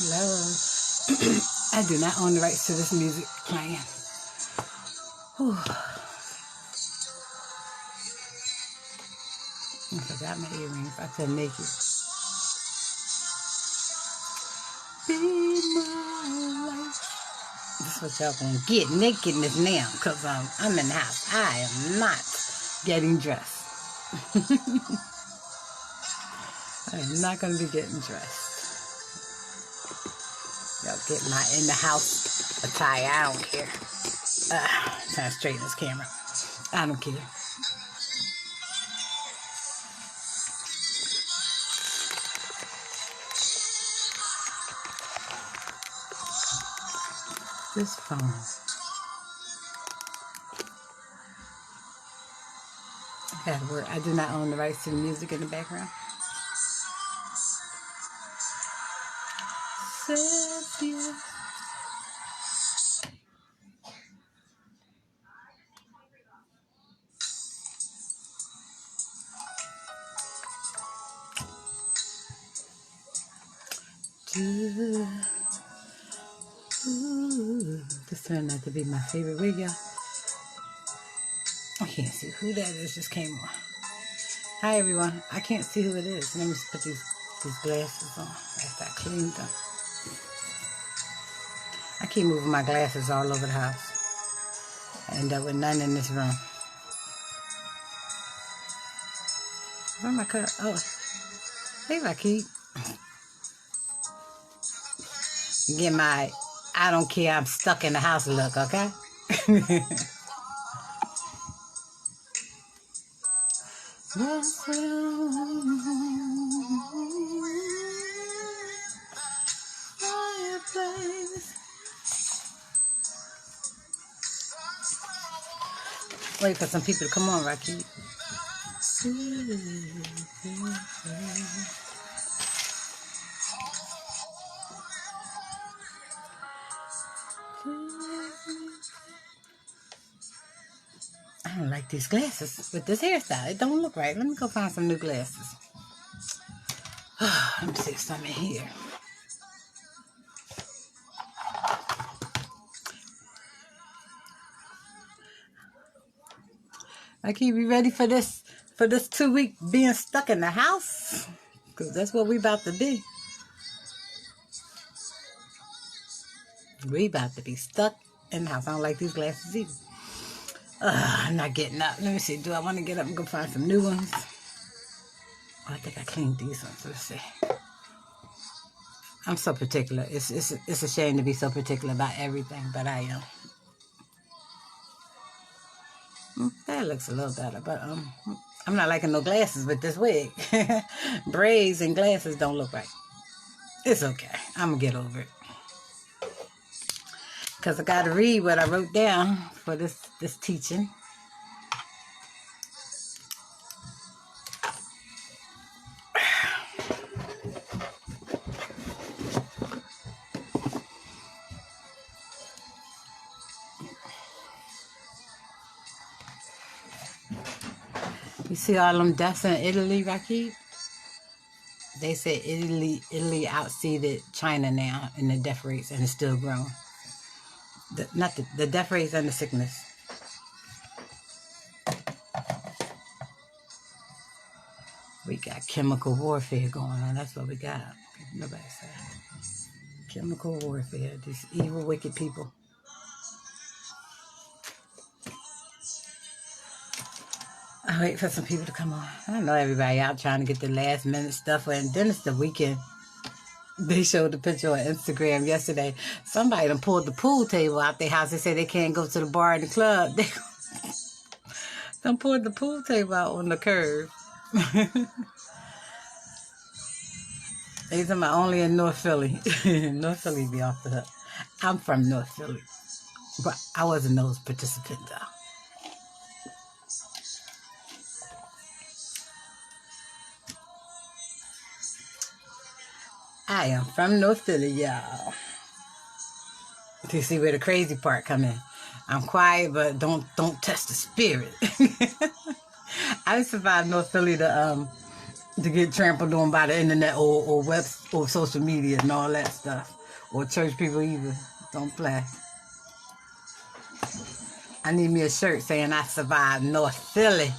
Hello. I do not own the rights to this music playing. Whew. I forgot my earrings. I feel naked. Be my life. This is what y'all gonna get nakedness now, because I'm in the house. I am not getting dressed. I am not gonna be getting dressed. Y'all get my in the house attire. I don't care. Trying to straighten this camera. I don't care. This phone. I gotta work. I do not own the rights to the music in the background. Says yeah. This turned out to be my favorite wig, y'all. I can't see who that is. Just came on. Hi, everyone. I can't see who it is. Let me just put these glasses on after I cleaned them. I keep moving my glasses all over the house. I end up with none in this room. Where my cut? Oh, hey, I keep. Get my I don't care, I'm stuck in the house look, okay? Wait for some people to come on, Rocky. I don't like these glasses with this hairstyle. It don't look right. Let me go find some new glasses. Let me see if some in here. Rocky, you ready for this 2 week being stuck in the house? Because that's what we about to be. We about to be stuck in the house. I don't like these glasses either. I'm not getting up. Let me see. Do I want to get up and go find some new ones? Oh, I think I cleaned these ones. Let's see. I'm so particular. It's a shame to be so particular about everything, but I am. That looks a little better, but I'm not liking no glasses with this wig. Braids and glasses don't look right. It's okay. I'm gonna get over it. Because I got to read what I wrote down for this teaching. You see all them deaths in Italy, Rocky? They say Italy outseeded China now in the death rates, and it's still growing. Not the death rates and the sickness. We got chemical warfare going on. That's what we got. Nobody said. Chemical warfare. These evil, wicked people. I wait for some people to come on. I know everybody out trying to get the last minute stuff, and then it's the weekend. They showed the picture on Instagram yesterday. Somebody done pulled the pool table out their house. They say they can't go to the bar and the club. They done pulled the pool table out on the curb. They talking about only in North Philly. North Philly be off the hook. I'm from North Philly, but I wasn't those participants though. I am from North Philly, y'all. You see where the crazy part come in. I'm quiet, but don't test the spirit. I survived North Philly to get trampled on by the internet or web or social media and all that stuff. Or church people either. Don't play. I need me a shirt saying I survived North Philly.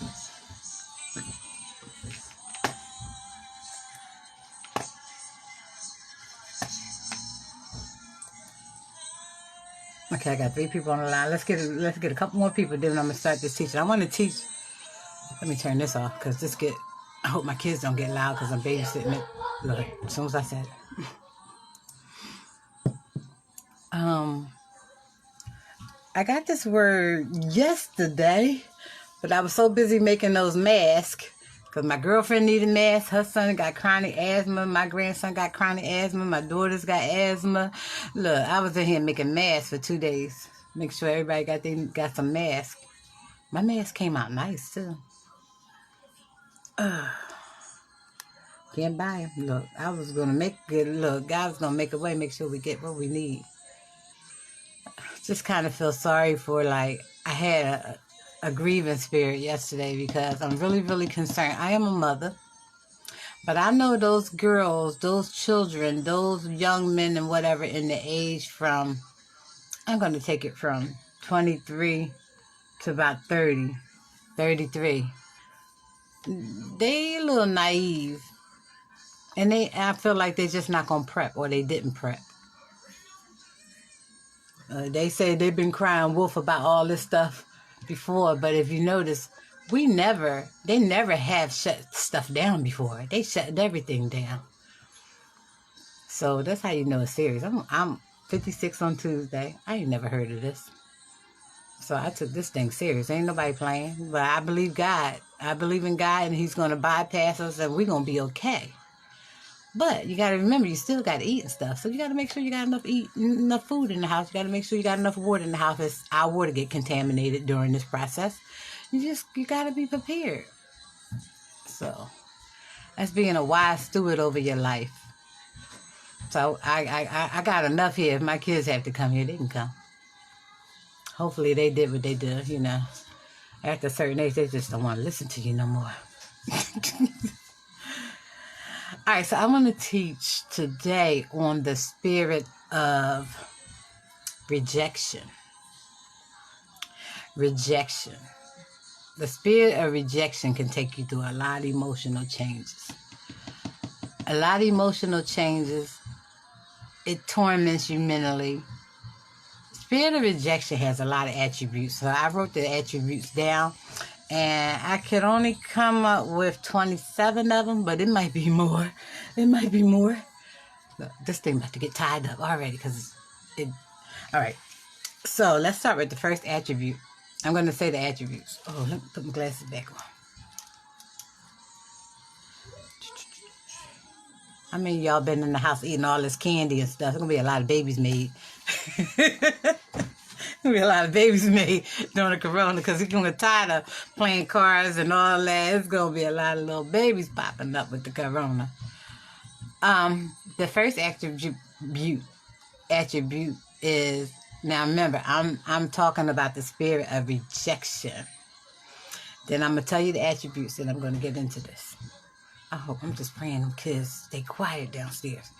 Okay, I got 3 people on the line. Let's get a couple more people, then I'm gonna start this teaching. I want to teach. Let me turn this off because I hope my kids don't get loud because I'm babysitting it. Look, as soon as I said it. I got this word yesterday, but I was so busy making those masks because my girlfriend needed masks. Her son got chronic asthma. My grandson got chronic asthma. My daughter's got asthma. Look, I was in here making masks for 2 days. Make sure everybody got some masks. My mask came out nice too. Can't buy them. Look, I was gonna make it. Look, God was gonna make a way, make sure we get what we need. Just kind of feel sorry for, like, I had a grieving spirit yesterday because I'm really, really concerned. I am a mother, but I know those girls, those children, those young men and whatever in the age from, I'm going to take it from 23 to about 30, 33. They a little naive, and I feel like they're just not going to prep, or they didn't prep. They say they've been crying wolf about all this stuff before, but if you notice, they never have shut stuff down before. They shut everything down. So that's how you know it's serious. I'm 56 on Tuesday. I ain't never heard of this. So I took this thing serious. Ain't nobody playing. But I believe God. I believe in God, and He's going to bypass us, and we're going to be okay. But you got to remember, you still got to eat and stuff. So you got to make sure you got enough food in the house. You got to make sure you got enough water in the house. If our water get contaminated during this process, you got to be prepared. So that's being a wise steward over your life. So I got enough here. If my kids have to come here, they can come. Hopefully they did what they did, you know. After a certain age, they just don't want to listen to you no more. All right, so I'm going to teach today on the spirit of rejection. Rejection. The spirit of rejection can take you through a lot of emotional changes. A lot of emotional changes. It torments you mentally. Spirit of rejection has a lot of attributes. So I wrote the attributes down, and I could only come up with 27 of them, but it might be more. It might be more. Look, this thing about to get tied up already because it. All right. So let's start with the first attribute. I'm going to say the attributes. Oh, let me put my glasses back on. I mean, y'all been in the house eating all this candy and stuff. There's going to be a lot of babies made. There'll be a lot of babies made during the corona because he's going to get tired of playing cards and all that. It's going to be a lot of little babies popping up with the corona. The first attribute is, now remember, I'm talking about the spirit of rejection. Then I'm going to tell you the attributes, and I'm going to get into this. I'm just praying them kids stay quiet downstairs.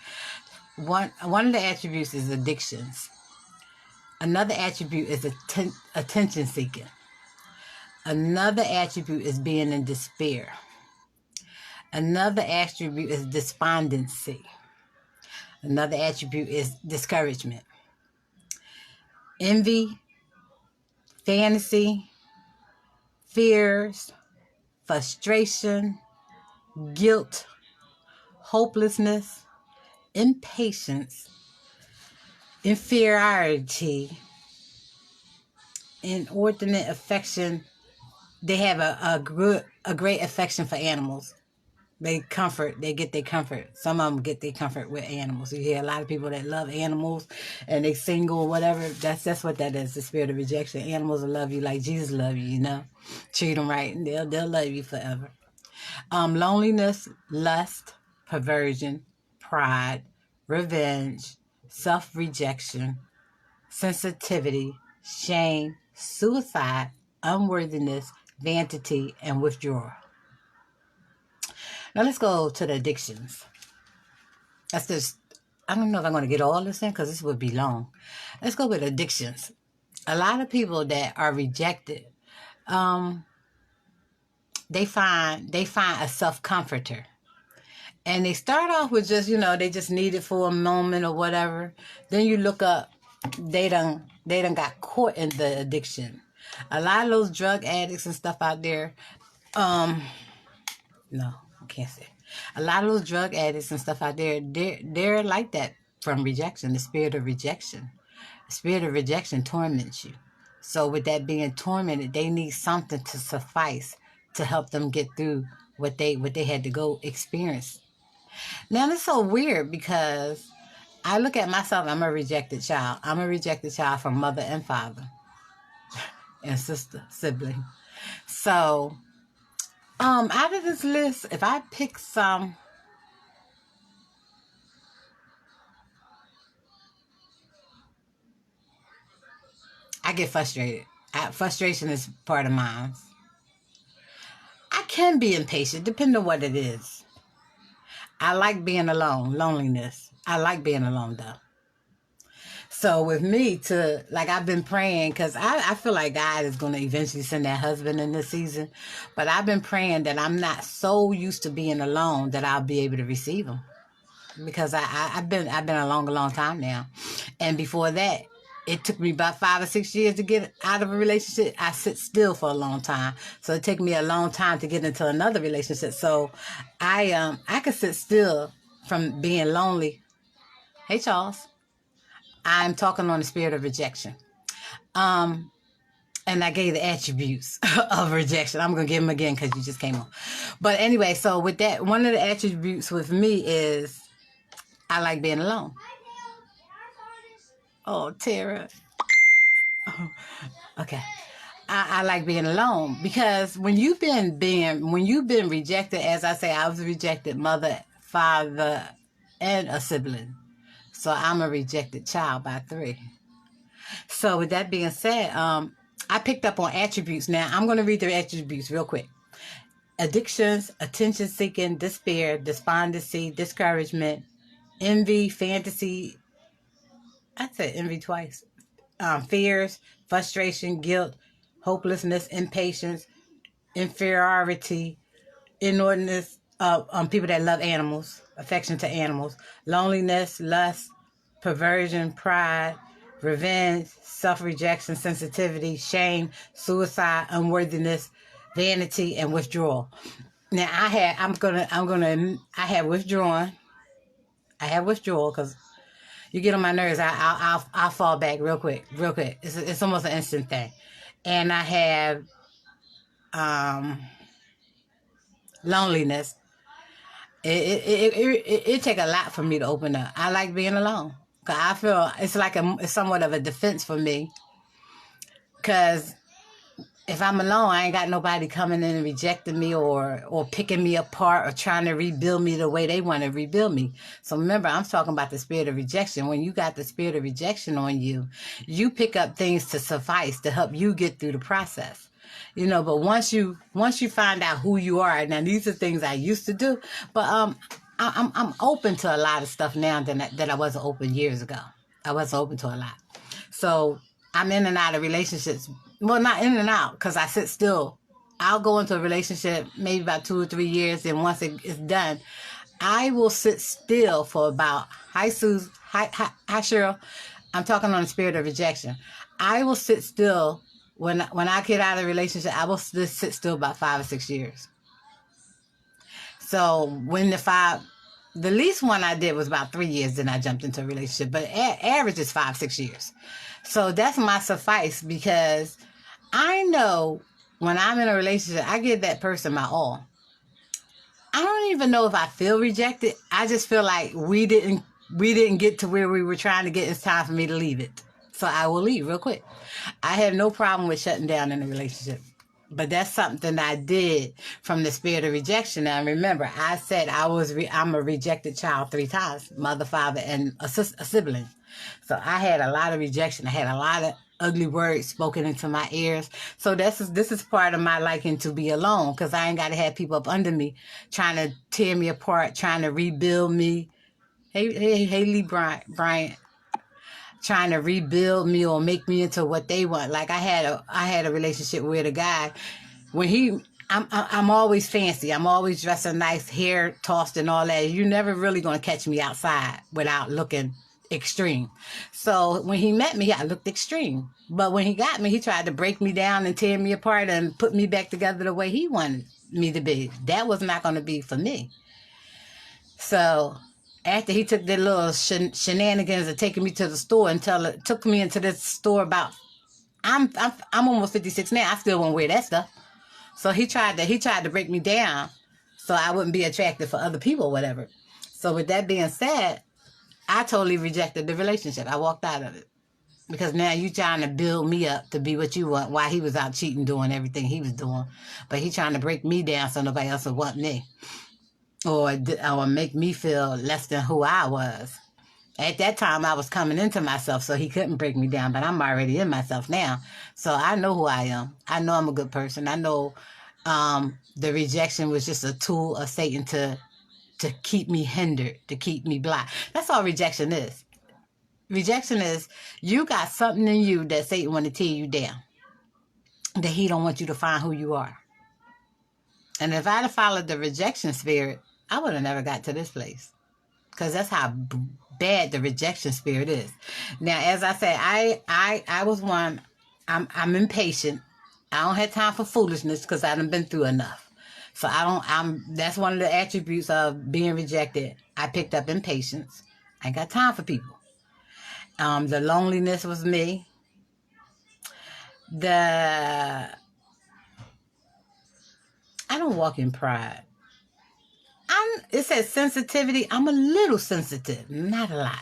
One of the attributes is addictions. Another attribute is attention seeking. Another attribute is being in despair. Another attribute is despondency. Another attribute is discouragement. Envy, fantasy, fears, frustration, guilt, hopelessness, impatience, inferiority, inordinate affection. They have a great affection for animals. They get their comfort. Some of them get their comfort with animals. You hear a lot of people that love animals and they single or whatever. That's what that is, the spirit of rejection. Animals will love you like Jesus loved you, you know. Treat them right and they'll love you forever. Loneliness, lust, perversion, pride, revenge, self-rejection, sensitivity, shame, suicide, unworthiness, vanity, and withdrawal. Now let's go to the addictions. That's just, I don't know if I'm going to get all this in because this would be long. Let's go with addictions. A lot of people that are rejected, they find a self-comforter. And they start off with just, they just need it for a moment or whatever. Then you look up, they done got caught in the addiction. A lot of those drug addicts and stuff out there, no, I can't say. A lot of those drug addicts and stuff out there, they're like that from rejection, the spirit of rejection. The spirit of rejection torments you. So with that being tormented, they need something to suffice to help them get through what they had to go experience. Now, it's so weird because I look at myself, I'm a rejected child. I'm a rejected child from mother and father and sister, sibling. So, out of this list, if I pick some, I get frustrated. Frustration is part of mine. I can be impatient, depending on what it is. I like being alone, loneliness. I like being alone, though. So with me, I've been praying, because I feel like God is going to eventually send that husband in this season. But I've been praying that I'm not so used to being alone that I'll be able to receive him. Because I've been alone a long time now. And before that, it took me about 5 or 6 years to get out of a relationship. I sit still for a long time. So it took me a long time to get into another relationship. So I could sit still from being lonely. Hey, Charles. I'm talking on the spirit of rejection. And I gave the attributes of rejection. I'm going to give them again because you just came on. But anyway, so with that, one of the attributes with me is I like being alone. Oh, Tara. Oh, okay. I like being alone because when you've been rejected, as I say, I was rejected mother, father, and a sibling. So I'm a rejected child by 3. So with that being said, I picked up on attributes. Now I'm going to read the attributes real quick. Addictions, attention seeking, despair, despondency, discouragement, envy, fantasy. I said envy twice. Fears, frustration, guilt, hopelessness, impatience, inferiority, inordinate, people that love animals, affection to animals, loneliness, lust, perversion, pride, revenge, self-rejection, sensitivity, shame, suicide, unworthiness, vanity, and withdrawal. Now I have withdrawn. I have withdrawal because you get on my nerves. I'll fall back real quick. It's almost an instant thing. And I have loneliness. It take a lot for me to open up. I like being alone. Cause I feel it's somewhat of a defense for me. Cause if I'm alone, I ain't got nobody coming in and rejecting me or picking me apart or trying to rebuild me the way they want to rebuild me. So remember, I'm talking about the spirit of rejection. When you got the spirit of rejection on you, you pick up things to suffice to help you get through the process. But once you find out who you are, now these are things I used to do, but I'm open to a lot of stuff now that I wasn't open years ago. I wasn't open to a lot. So I'm in and out of relationships. Well, not in and out, because I sit still. I'll go into a relationship maybe about 2 or 3 years, and once it's done, I will sit still for about, hi Cheryl, I'm talking on the spirit of rejection. I will sit still, when I get out of a relationship, I will just sit still about 5 or 6 years. So when the least one I did was about 3 years, then I jumped into a relationship, but average is 5, 6 years. So that's my suffice, because I know when I'm in a relationship, I give that person my all. I don't even know if I feel rejected. I just feel like we didn't get to where we were trying to get. It's time for me to leave it. So I will leave real quick. I have no problem with shutting down in a relationship. But that's something I did from the spirit of rejection. Now remember, I said I'm a rejected child 3 times, mother, father, and a sibling. So I had a lot of rejection. I had a lot of ugly words spoken into my ears. So this is part of my liking to be alone, because I ain't got to have people up under me trying to tear me apart, trying to rebuild me. Hey, Lee Bryant, trying to rebuild me or make me into what they want. Like I had a relationship with a guy. When I'm always fancy. I'm always dressing nice, hair tossed and all that. You're never really going to catch me outside without looking extreme. So when he met me, I looked extreme. But when he got me, he tried to break me down and tear me apart and put me back together the way he wanted me to be. That was not going to be for me. So after he took that little shenanigans of taking me to the store took me into this store about, I'm almost 56 now. I still won't wear that stuff. So he tried to break me down so I wouldn't be attractive for other people or whatever. So with that being said, I totally rejected the relationship. I walked out of it. Because now you trying to build me up to be what you want while he was out cheating, doing everything he was doing. But he trying to break me down so nobody else would want me. Or make me feel less than who I was. At that time, I was coming into myself, so he couldn't break me down. But I'm already in myself now. So I know who I am. I know I'm a good person. I know the rejection was just a tool of Satan to keep me hindered, to keep me blocked. That's all rejection is. Rejection is you got something in you that Satan want to tear you down. That he don't want you to find who you are. And if I'd have followed the rejection spirit, I would have never got to this place. Because that's how bad the rejection spirit is. Now, as I said, I was one. I'm impatient. I don't have time for foolishness because I done been through enough. So that's one of the attributes of being rejected. I picked up impatience. I ain't got time for people. The loneliness was me. I don't walk in pride. It says sensitivity. I'm a little sensitive. Not a lot.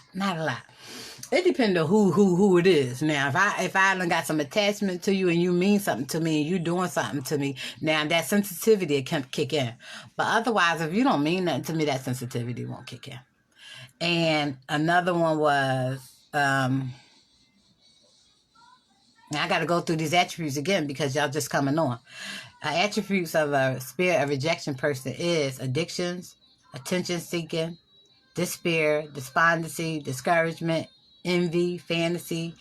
It depends on who it is. Now, if I done got some attachment to you and you mean something to me and you doing something to me, now that sensitivity can kick in. But otherwise, if you don't mean nothing to me, that sensitivity won't kick in. And another one was, I got to go through these attributes again because y'all just coming on. Attributes of a spirit of rejection person is addictions, attention seeking, despair, despondency, discouragement, envy, fantasy,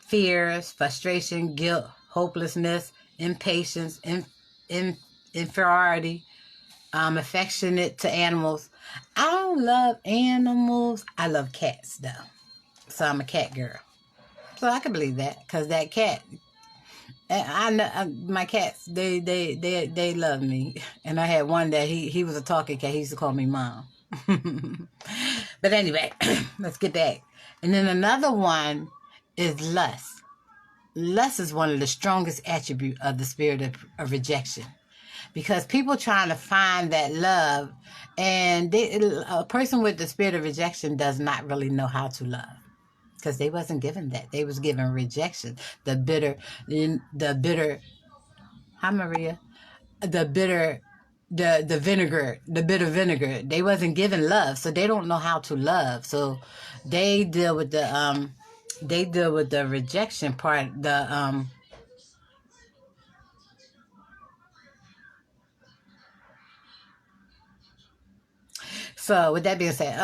fears, frustration, guilt, hopelessness, impatience, inferiority, affectionate to animals. I don't love animals. I love cats though. So I'm a cat girl. So I can believe that because that cat, I know my cats, they love me. And I had one that he was a talking cat. He used to call me mom. But anyway, let's get back. And then another one is lust. Lust is one of the strongest attributes of the spirit of rejection. Because people trying to find that love, and a person with the spirit of rejection does not really know how to love. Because they wasn't given that. They was given rejection. The bitter, hi Maria, the bitter vinegar. They wasn't given love, so they don't know how to love. So they deal with the rejection part. So with that being said,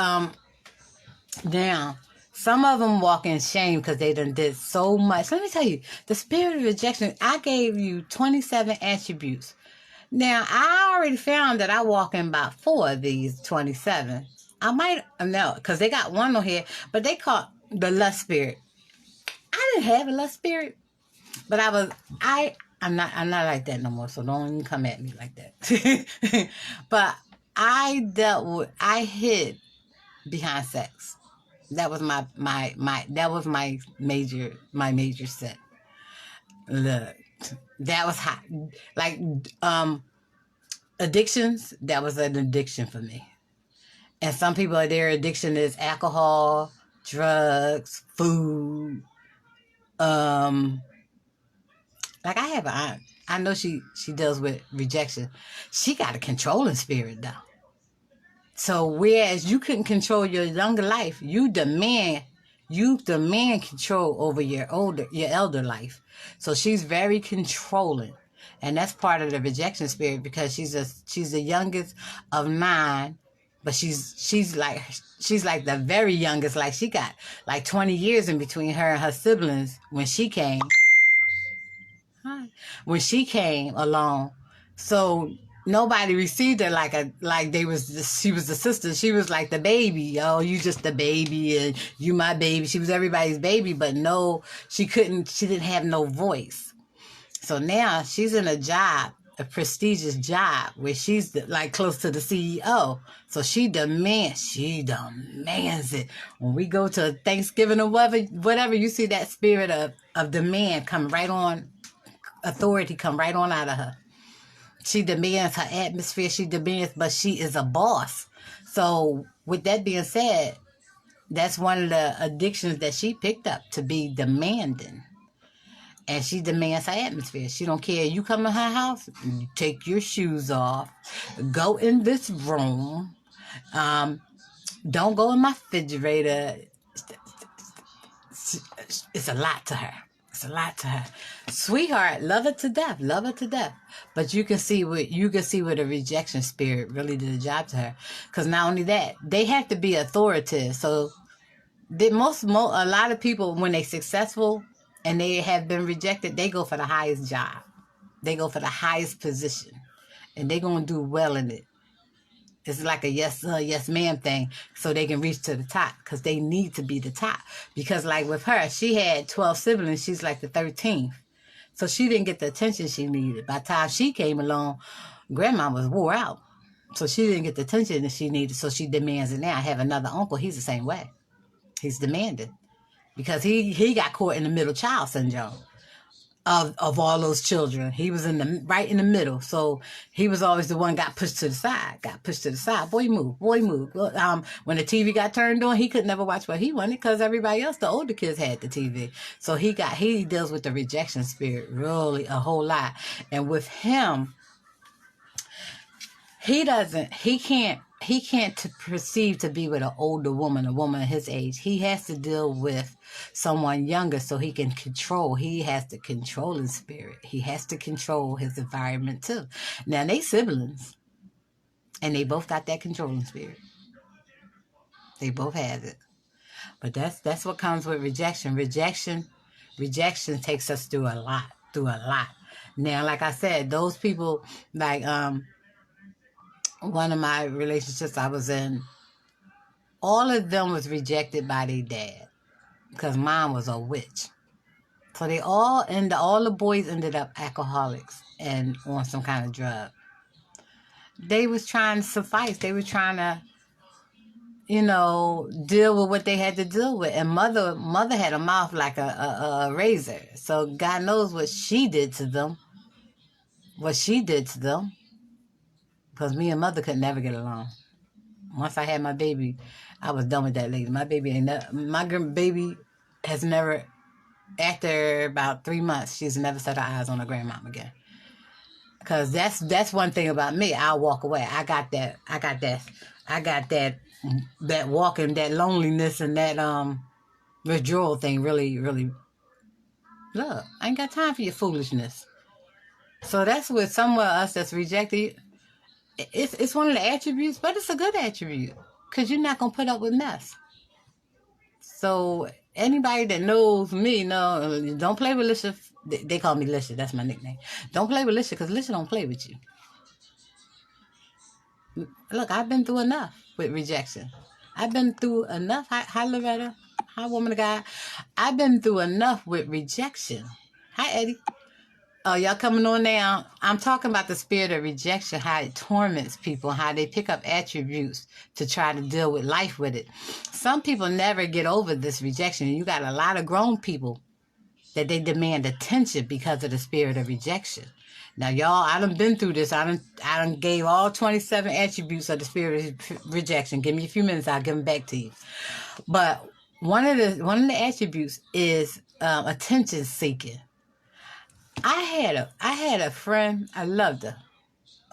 now some of them walk in shame because they done did so much. Let me tell you, the spirit of rejection. I gave you 27 attributes. Now, I already found that I walk in about 4 of these 27. I might, no, because they got one on here, but they call the lust spirit. I didn't have a lust spirit, but I'm not like that no more, so don't even come at me like that. But I hid behind sex. That was my major set. Look. That was hot. Like, addictions, that was an addiction for me. And some people, their addiction is alcohol, drugs, food. Like I have an aunt. I know she deals with rejection. She got a controlling spirit, though. So whereas you couldn't control your younger life, you demand You demand control over your elder life. So she's very controlling. And that's part of the rejection spirit, because she's the youngest of 9, but she's like the very youngest. Like she got like 20 years in between her and her siblings when she came. When she came along. So nobody received her she was the sister. She was like the baby. Oh, you just the baby and you my baby. She was everybody's baby, but no, she didn't have no voice. So now she's in a prestigious job where she's like close to the CEO. So she demands it. When we go to Thanksgiving or whatever, you see that spirit of demand come right on, authority come right on out of her. She demands her atmosphere. She demands, but she is a boss. So with that being said, that's one of the addictions that she picked up, to be demanding. And she demands her atmosphere. She don't care. You come to her house, you take your shoes off, go in this room, don't go in my refrigerator. It's a lot to her. It's a lot to her. Sweetheart, love her to death. Love her to death. But you can see where the rejection spirit really did a job to her. Because not only that, they have to be authoritative. So a lot of people, when they're successful and they have been rejected, they go for the highest job. They go for the highest position. And they're going to do well in it. It's like a yes ma'am thing, so they can reach to the top, because they need to be the top. Because like with her, she had 12 siblings. She's like the 13th. So she didn't get the attention she needed. By the time she came along, grandma was wore out. So she didn't get the attention that she needed. So she demands it now. I have another uncle. He's the same way. He's demanding. Because he got caught in the middle child syndrome. Of all those children, he was right in the middle, so he was always the one got pushed to the side. Boy move. When the TV got turned on, he could never watch what he wanted, because everybody else, the older kids, had the TV. So he deals with the rejection spirit really a whole lot. And with him, he can't perceive to be with an older woman, a woman his age. He has to deal with someone younger, so he can control. He has the controlling spirit. He has to control his environment too. Now they siblings, and they both got that controlling spirit. They both have it. But that's what comes with rejection. Rejection takes us through a lot. Now, like I said, those people, like one of my relationships I was in, all of them was rejected by their dad, because mom was a witch. So all the boys ended up alcoholics and on some kind of drug. They was trying to suffice. They were trying to, deal with what they had to deal with. And mother had a mouth like a razor. So God knows what she did to them. Because me and mother could never get along. Once I had my baby, I was done with that lady. My baby has never, after about 3 months, she's never set her eyes on her grandmom again. Because that's one thing about me. I'll walk away. I got that walking, that loneliness, and that withdrawal thing really, really. Look, I ain't got time for your foolishness. So that's with some of us that's rejected. It's one of the attributes, but it's a good attribute, because you're not going to put up with mess. So anybody that knows me, don't play with Lisha. They call me Lisha. That's my nickname. Don't play with Lisha, because Lisha don't play with you. Look, I've been through enough with rejection. I've been through enough. Hi, Loretta. Hi, woman of God. I've been through enough with rejection. Hi, Eddie. Oh, y'all coming on now? I'm talking about the spirit of rejection, how it torments people, how they pick up attributes to try to deal with life with it. Some people never get over this rejection. You got a lot of grown people that they demand attention because of the spirit of rejection. Now, y'all, I done been through this. I done gave all 27 attributes of the spirit of rejection. Give me a few minutes, I'll give them back to you. But one of the attributes is attention seeking. I had a friend. I loved her.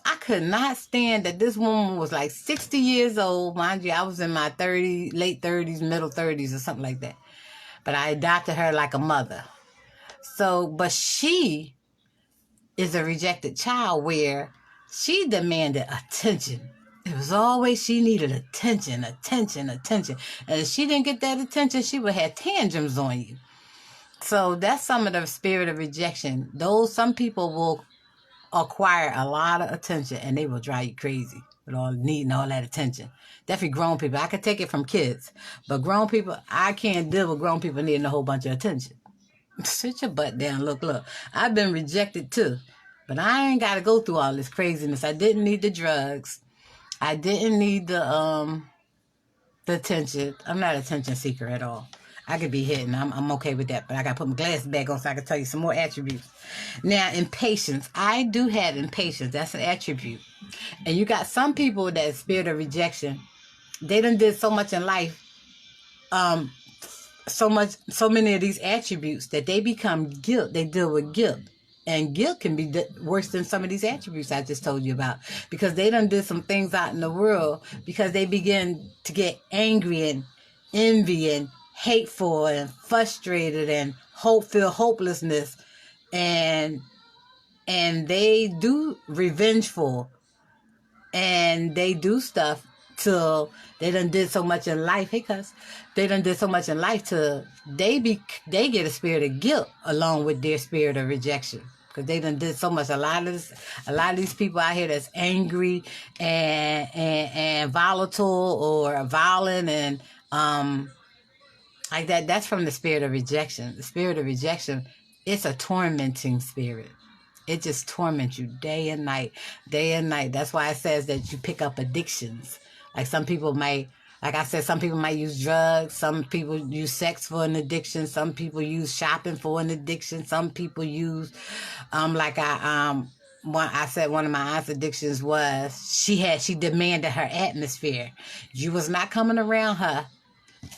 I could not stand that this woman was like 60 years old. Mind you, I was in my late 30s, middle 30s, or something like that. but I adopted her like a mother. So, but she is a rejected child where she demanded attention. It was always she needed attention. And if she didn't get that attention, she would have tantrums on you. So that's some of the spirit of rejection. Some people will acquire a lot of attention and they will drive you crazy with all needing all that attention. Definitely grown people. I could take it from kids, but grown people, I can't deal with grown people needing a whole bunch of attention. Sit your butt down. Look. I've been rejected too, but I ain't got to go through all this craziness. I didn't need the drugs. I didn't need the attention. I'm not an attention seeker at all. I could be hidden. I'm okay with that, but I got to put my glasses back on so I can tell you some more attributes. Now, impatience. I do have impatience. That's an attribute. And you got some people that spirit of rejection. They done did so much in life, so many of these attributes that they become guilt. They deal with guilt. And guilt can be worse than some of these attributes I just told you about, because they done did some things out in the world because they begin to get angry and envy and hateful and frustrated and feel hopelessness, and they do revengeful, and they do stuff till they done did so much in life. Hey, cuz they done did so much in life till they get a spirit of guilt along with their spirit of rejection. Because they done did so much. A lot of these people out here that's angry and volatile or violent and like that. That's from the spirit of rejection. The spirit of rejection, it's a tormenting spirit. It just torments you day and night. That's why it says that you pick up addictions. Like some people might, like I said, some people might use drugs. Some people use sex for an addiction. Some people use shopping for an addiction. Some people use, I said one of my aunt's addictions was she demanded her atmosphere. You was not coming around her,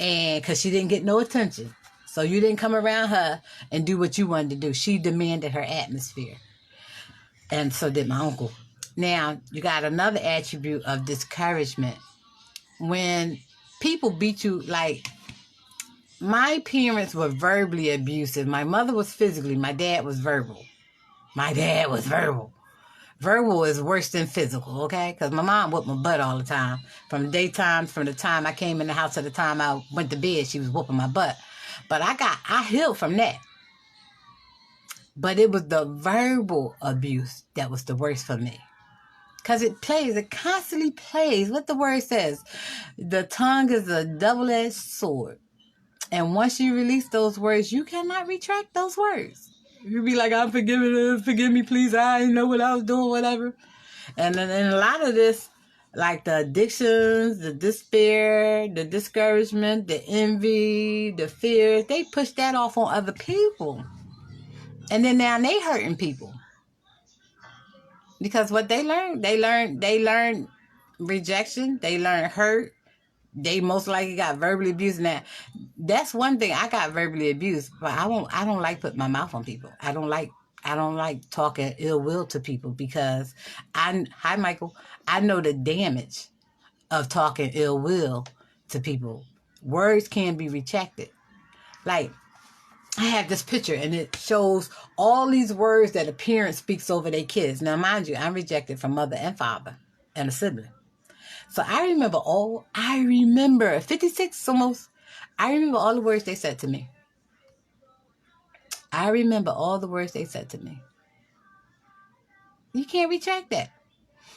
and because she didn't get no attention. So you didn't come around her and do what you wanted to do. She demanded her atmosphere. And so did my uncle. Now, you got another attribute of discouragement. When people beat you, like, my parents were verbally abusive. My mother was physically. My dad was verbal. Verbal is worse than physical, okay? Because my mom whooped my butt all the time. From the time I came in the house to the time I went to bed, she was whooping my butt. But I healed from that. But it was the verbal abuse that was the worst for me. Because it constantly plays. What the word says, the tongue is a double-edged sword. And once you release those words, you cannot retract those words. You be like, I'm forgiving, forgive me, please. I didn't know what I was doing, whatever. And a lot of this, like the addictions, the despair, the discouragement, the envy, the fear, they push that off on other people. And then now they hurting people. Because what they learn rejection, they learn hurt. They most likely got verbally abused. Now, that's one thing. I got verbally abused, but I don't like putting my mouth on people. I don't like talking ill will to people because hi Michael, I know the damage of talking ill will to people. Words can be rejected. Like, I have this picture and it shows all these words that a parent speaks over their kids. Now, mind you, I'm rejected from mother and father and a sibling. So I remember 56 almost. I remember all the words they said to me. You can't retract that.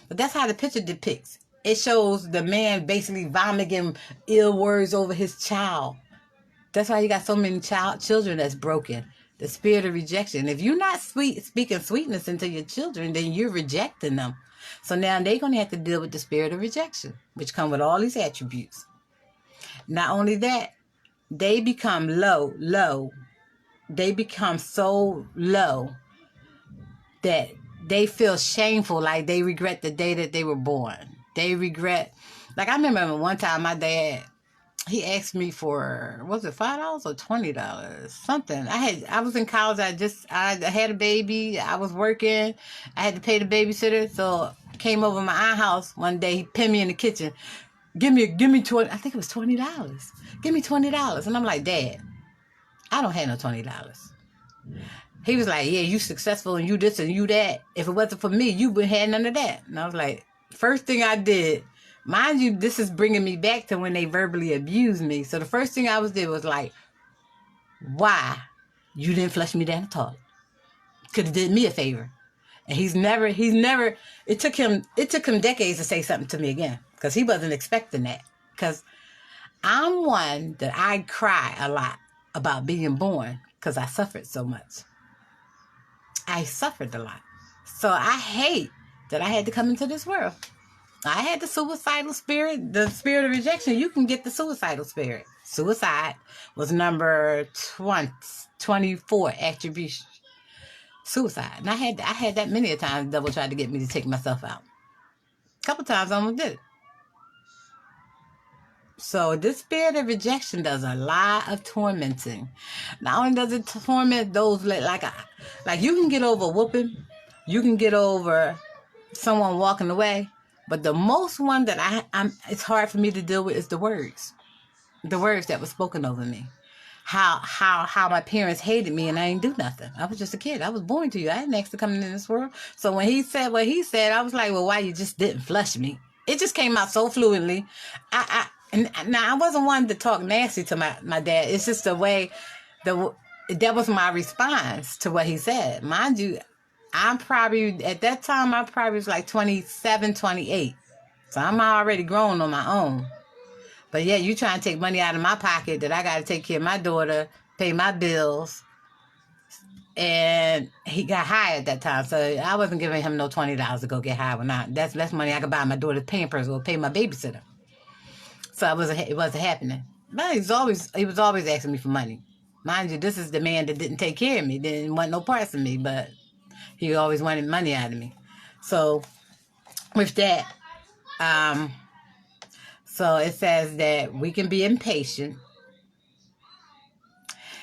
But that's how the picture depicts. It shows the man basically vomiting ill words over his child. That's why you got so many children that's broken. The spirit of rejection. If you're not speaking sweetness into your children, then you're rejecting them. So now they're going to have to deal with the spirit of rejection, which come with all these attributes. Not only that, they become low. They become so low that they feel shameful, like they regret the day that they were born. They regret, like I remember one time my dad, he asked me for, was it $5 or $20? Something. I was in college. I had a baby. I was working. I had to pay the babysitter. So I came over to my aunt's house one day. He pinned me in the kitchen. Give me 20. I think it was $20. Give me $20. And I'm like, Dad, I don't have no $20. He was like, yeah, you successful and you this and you that. If it wasn't for me, you wouldn't have none of that. And I was like, first thing I did, mind you, this is bringing me back to when they verbally abused me. So the first thing I did was like, why you didn't flush me down the toilet? Could have did me a favor. And he's never, it took him decades to say something to me again. Because he wasn't expecting that. Because I'm one that I cry a lot about being born. Because I suffered so much. I suffered a lot. So I hate that I had to come into this world. I had the suicidal spirit, the spirit of rejection. You can get the suicidal spirit. Suicide was number 24 attribution. Suicide. And I had that many a times. The devil tried to get me to take myself out. A couple times I almost did it. So this spirit of rejection does a lot of tormenting. Not only does it torment those like you can get over whooping, you can get over someone walking away, but the most one that it's hard for me to deal with is the words that were spoken over me. How my parents hated me and I didn't do nothing. I was just a kid. I was born to you. I didn't ask to come into this world. So when he said what he said, I was like, well, why you just didn't flush me? It just came out so fluently. And now I wasn't one to talk nasty to my dad. It's just the way that was my response to what he said. Mind you, I'm probably at that time I probably was like 27, 28. So I'm already grown on my own. But yeah, you trying to take money out of my pocket that I got to take care of my daughter, pay my bills. And he got high at that time. So I wasn't giving him no $20 to go get high. That's less money I could buy my daughter's Pampers or pay my babysitter. So it wasn't happening. But he was always asking me for money. Mind you, this is the man that didn't take care of me, didn't want no parts of me, but he always wanted money out of me. So with that, so it says that we can be impatient,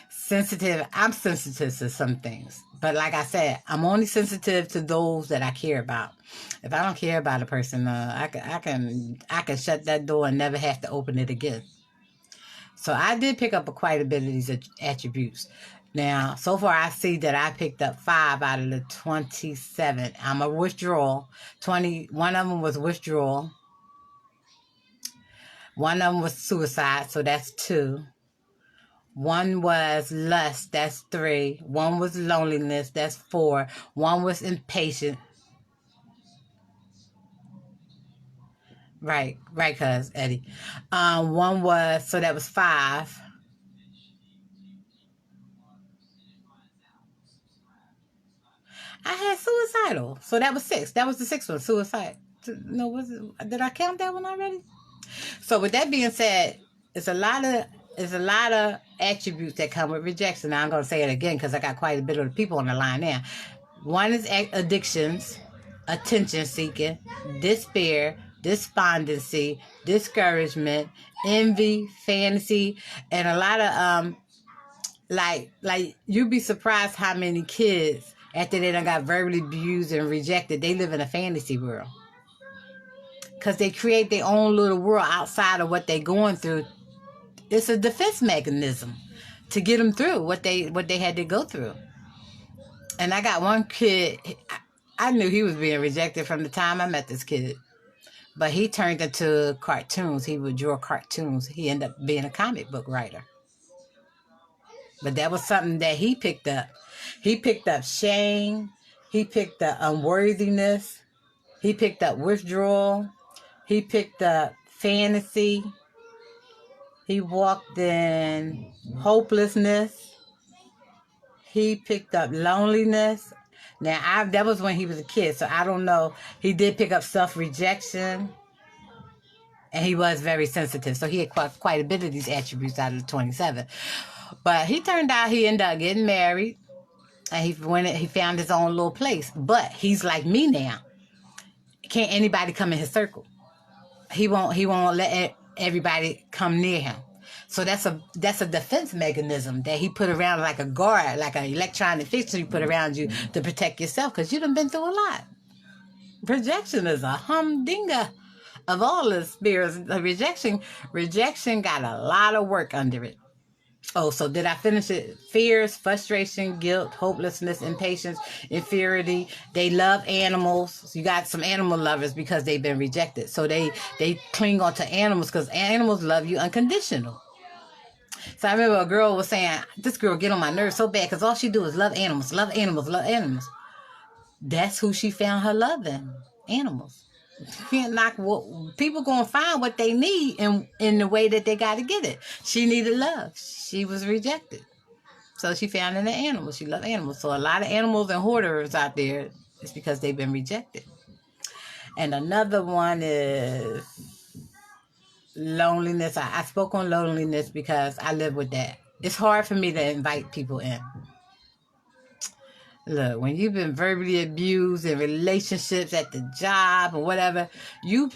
sensitive. I'm sensitive to some things, but like I said, I'm only sensitive to those that I care about. If I don't care about a person, I can shut that door and never have to open it again. So I did pick up quite a bit of these attributes. Now, so far I see that I picked up 5 out of the 27. I'm a withdrawal. One of them was withdrawal. One of them was suicide, so that's 2. One was lust, that's 3. One was loneliness, that's 4. One was impatient. Right, cuz, Eddie. One was, so that was 5. I had suicidal, so that was 6. That was the 6th one, suicide. No, did I count that one already? So with that being said, it's a lot of attributes that come with rejection. Now I'm going to say it again because I got quite a bit of people on the line now. One is addictions, attention seeking, despair, despondency, discouragement, envy, fantasy, and a lot of like you'd be surprised how many kids after they done got verbally abused and rejected, they live in a fantasy world. Because they create their own little world outside of what they're going through. It's a defense mechanism to get them through what they had to go through. And I got one kid, I knew he was being rejected from the time I met this kid. But he turned into cartoons. He would draw cartoons. He ended up being a comic book writer. But that was something that he picked up. He picked up shame. He picked up unworthiness. He picked up withdrawal. He picked up fantasy. He walked in hopelessness. He picked up loneliness. Now, that was when he was a kid, so I don't know. He did pick up self-rejection, and he was very sensitive. So he had quite a bit of these attributes out of the 27. But he turned out he ended up getting married, and he found his own little place. But he's like me now. Can't anybody come in his circle. He won't let everybody come near him. So that's a defense mechanism that he put around like a guard, like an electronic fixture you put around you to protect yourself because you done been through a lot. Rejection is a humdinger of all the spirits. Rejection got a lot of work under it. Oh, so did I finish it? Fears, frustration, guilt, hopelessness, impatience, inferiority. They love animals. So you got some animal lovers because they've been rejected. So they cling on to animals because animals love you unconditional. So I remember a girl was saying, this girl get on my nerves so bad because all she do is love animals, love animals, love animals. That's who she found her love in, animals. Can't knock what people gonna find what they need in the way that they got to get it. She needed love. She was rejected, so she found it in the animals. She loved animals. So a lot of animals and hoarders out there is because they've been rejected. And another one is loneliness. I spoke on loneliness because I live with that. It's hard for me to invite people in. Look, when you've been verbally abused in relationships at the job or whatever, you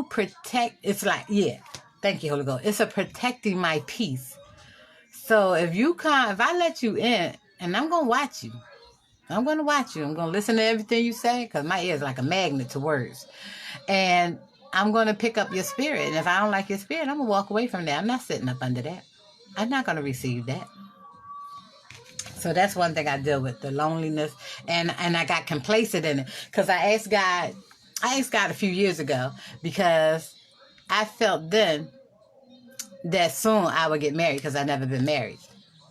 protect. It's like, yeah, thank you, Holy Ghost. It's a protecting my peace. So if I let you in, and I'm going to watch you. I'm going to watch you. I'm going to listen to everything you say because my ear is like a magnet to words. And I'm going to pick up your spirit. And if I don't like your spirit, I'm going to walk away from that. I'm not sitting up under that. I'm not going to receive that. So that's one thing I deal with, the loneliness, and I got complacent in it because I asked God a few years ago because I felt then that soon I would get married because I'd never been married.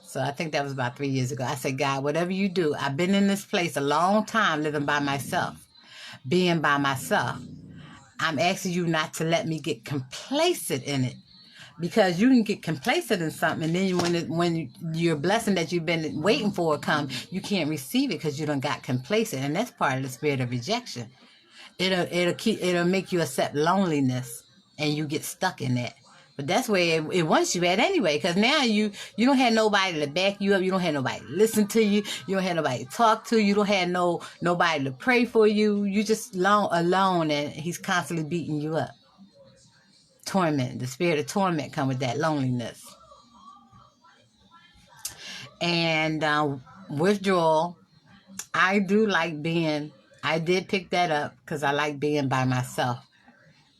So I think that was about 3 years ago. I said, God, whatever you do, I've been in this place a long time living by myself, being by myself. I'm asking you not to let me get complacent in it. Because you can get complacent in something, and then when your blessing that you've been waiting for come, you can't receive it because you done got complacent, and that's part of the spirit of rejection. It'll make you accept loneliness, and you get stuck in that. But that's where it wants you at anyway, because now you don't have nobody to back you up, you don't have nobody to listen to you, you don't have nobody to talk to, you don't have nobody to pray for you. You just alone, and he's constantly beating you up. Torment, the spirit of torment come with that loneliness. And withdrawal, I did pick that up because I like being by myself.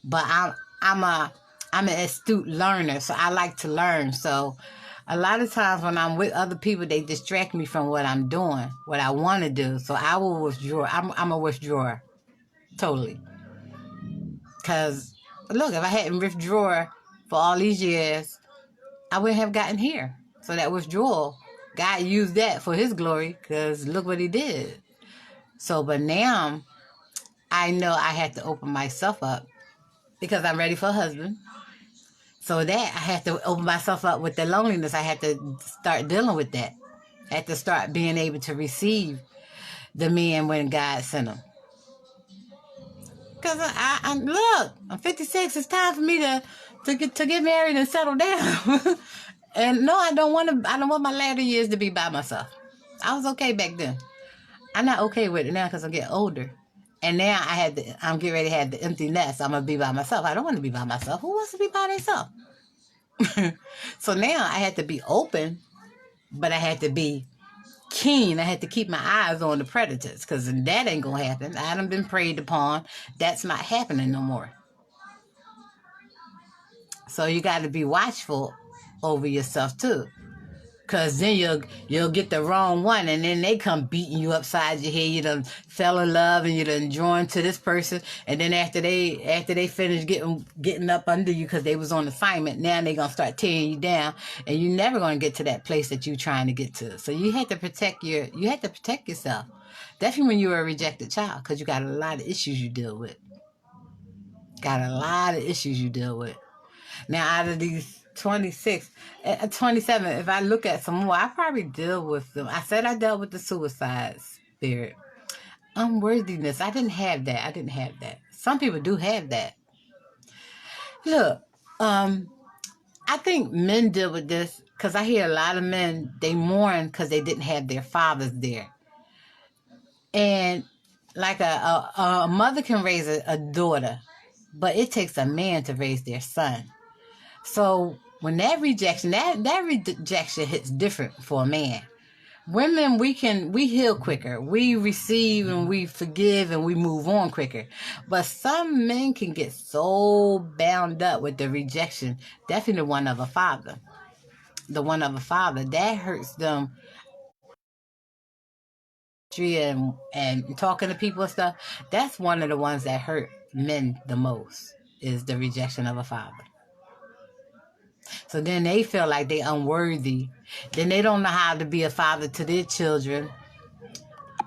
But I'm an astute learner, so I like to learn. So a lot of times when I'm with other people, they distract me from what I'm doing, what I want to do. So I will withdraw. I'm a withdrawer, totally. Because look, if I hadn't withdrawn for all these years, I wouldn't have gotten here. So that withdrawal, God used that for his glory because look what he did. So, but now I know I had to open myself up because I'm ready for a husband. So that I had to open myself up with the loneliness. I had to start dealing with that. I had to start being able to receive the man when God sent him. Because I'm 56. It's time for me to get married and settle down. And no, I don't want my latter years to be by myself. I was okay back then. I'm not okay with it now because I'm getting older. And now I'm getting ready to have the empty nest. I'm going to be by myself. I don't want to be by myself. Who wants to be by themselves? So now I had to be open, but I had to be keen. I had to keep my eyes on the predators because that ain't going to happen. I done been preyed upon. That's not happening no more. So you got to be watchful over yourself too. Because then you'll get the wrong one, and then they come beating you upside your head. You done fell in love, and you done joined to this person, and then after they finish getting up under you because they was on assignment, now they gonna start tearing you down, and you're never gonna get to that place that you're trying to get to. So you had to protect yourself. Definitely when you were a rejected child, because you got a lot of issues you deal with. Now out of these 26, 27, if I look at some more, I probably deal with them. I said I dealt with the suicide spirit. Unworthiness, I didn't have that. Some people do have that. Look, I think men deal with this because I hear a lot of men, they mourn because they didn't have their fathers there. And like a mother can raise a daughter, but it takes a man to raise their son. So when that rejection hits different for a man. Women, we heal quicker. We receive and we forgive and we move on quicker. But some men can get so bound up with the rejection, definitely one of a father. the one of a father, that hurts them. And talking to people and stuff, that's one of the ones that hurt men the most, is the rejection of a father. So then they feel like they unworthy. Then they don't know how to be a father to their children.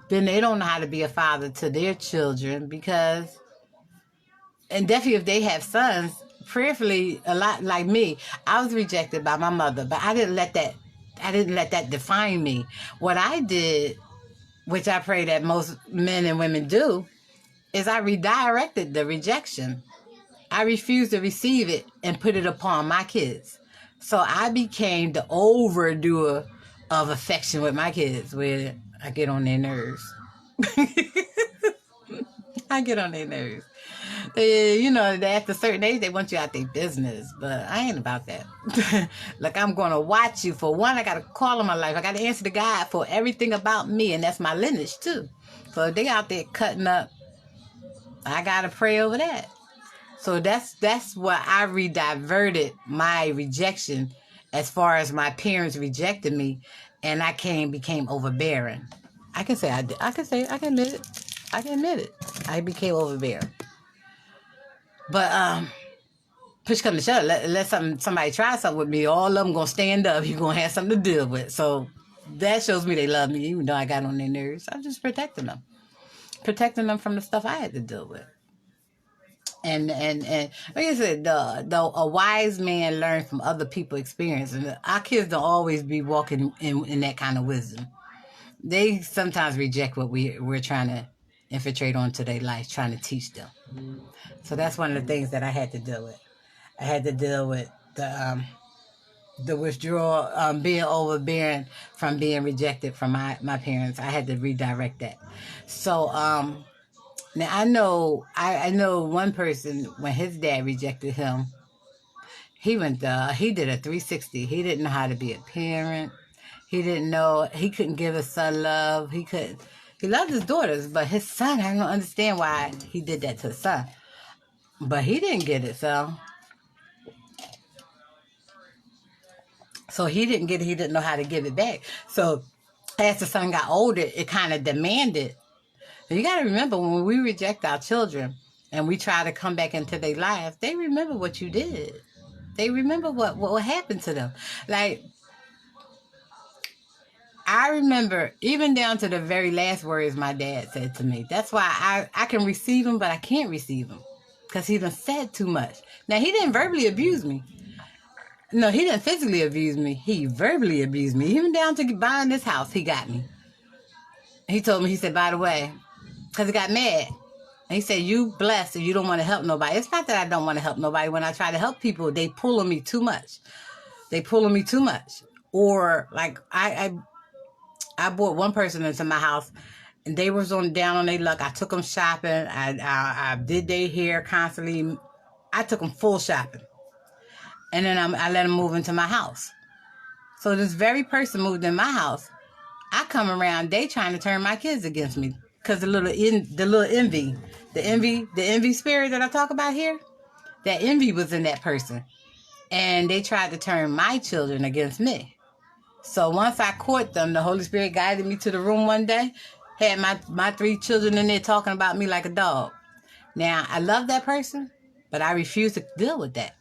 Then they don't know how to be a father to their children because, and definitely if they have sons, prayerfully, a lot like me, I was rejected by my mother, but I didn't let that define me. What I did, which I pray that most men and women do, is I redirected the rejection. I refused to receive it and put it upon my kids. So I became the overdoer of affection with my kids, where I get on their nerves. I get on their nerves. After a certain age, they want you out their business, but I ain't about that. Like, I'm going to watch you. For one, I got to call on my life. I got to answer to God for everything about me, and that's my lineage, too. So if they out there cutting up, I got to pray over that. So that's why I rediverted my rejection, as far as my parents rejected me, and I became overbearing. I can say I did. I can admit it. I can admit it. I became overbearing. But push come to shove, let somebody try something with me, all of them gonna stand up. You're gonna have something to deal with. So that shows me they love me, even though I got on their nerves. I'm just protecting them from the stuff I had to deal with. And like I said, a wise man learns from other people's experience, and our kids don't always be walking in that kind of wisdom. They sometimes reject what we're trying to infiltrate onto their life, trying to teach them. So that's one of the things that I had to deal with. I had to deal with the withdrawal, being overbearing from being rejected from my parents. I had to redirect that. So now I know one person, when his dad rejected him, he did a 360. He didn't know how to be a parent. He didn't know, he couldn't give his son love. He loved his daughters, but his son, I don't understand why he did that to his son. But he didn't get it, so he didn't get it. He didn't know how to give it back. So as the son got older, it kind of demanded. You got to remember, when we reject our children and we try to come back into their lives, they remember what you did. They remember what happened to them. Like, I remember even down to the very last words my dad said to me. That's why I can receive him, but I can't receive him, because he done said too much. Now, he didn't verbally abuse me. No, he didn't physically abuse me. He verbally abused me. Even down to buying this house, he got me. He told me, he said, by the way, because he got mad. And he said, you blessed and you don't want to help nobody. It's not that I don't want to help nobody. When I try to help people, they pull on me too much. Or like I brought one person into my house, and they was down on their luck. I took them shopping. I did their hair constantly. I took them full shopping. And then I let them move into my house. So this very person moved in my house. I come around, they trying to turn my kids against me. Because the little envy spirit that I talk about here, that envy was in that person. And they tried to turn my children against me. So once I caught them, the Holy Spirit guided me to the room one day, had my 3 children in there talking about me like a dog. Now, I love that person, but I refuse to deal with that.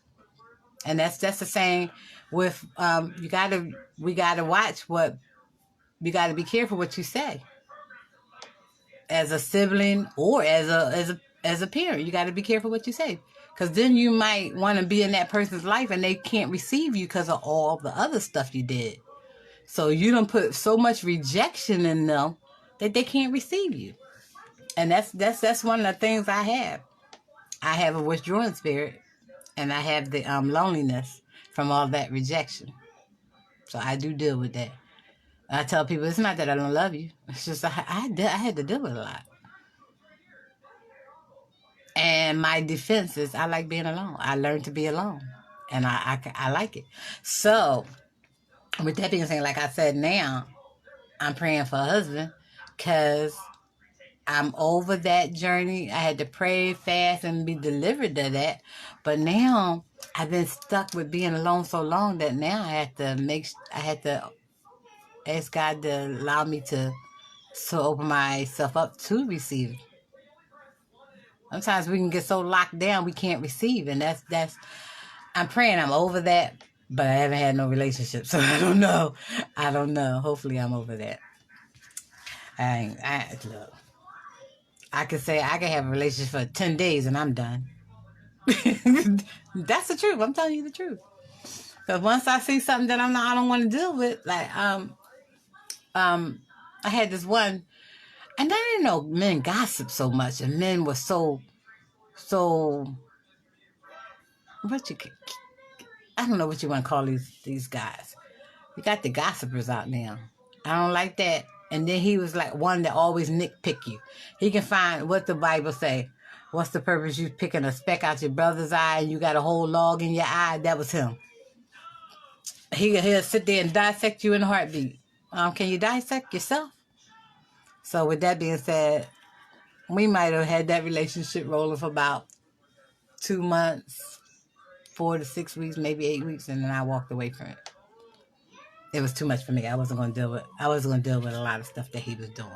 And that's the same with, we gotta watch you gotta be careful what you say. As a sibling or as a parent, you gotta be careful what you say. Because then you might want to be in that person's life and they can't receive you because of all the other stuff you did. So you don't put so much rejection in them that they can't receive you. And that's one of the things I have. I have a withdrawing spirit, and I have the loneliness from all that rejection. So I do deal with that. I tell people, it's not that I don't love you. It's just I had to deal with a lot. And my defense is I like being alone. I learned to be alone. And I like it. So with that being said, like I said, now I'm praying for a husband, because I'm over that journey. I had to pray, fast, and be delivered to that. But now I've been stuck with being alone so long that now I had to ask God to allow me to open myself up to receive. Sometimes we can get so locked down we can't receive, and that's. I'm praying I'm over that, but I haven't had no relationship, so I don't know. I don't know. Hopefully, I'm over that. Look. I could say I can have a relationship for 10 days and I'm done. That's the truth. I'm telling you the truth. Because once I see something that I don't want to deal with, like I had this one, and I didn't know men gossip so much, and men were so what you I don't know what you want to call these guys. You got the gossipers out now. I don't like that. And then he was like one that always nitpick you. He can find what the Bible say. What's the purpose you picking a speck out your brother's eye and you got a whole log in your eye? That was him. He'll sit there and dissect you in a heartbeat. Can you dissect yourself? So with that being said, we might have had that relationship rolling for about 2 months, 4 to 6 weeks, maybe 8 weeks, and then I walked away from it. It was too much for me. I wasn't going to deal with a lot of stuff that he was doing.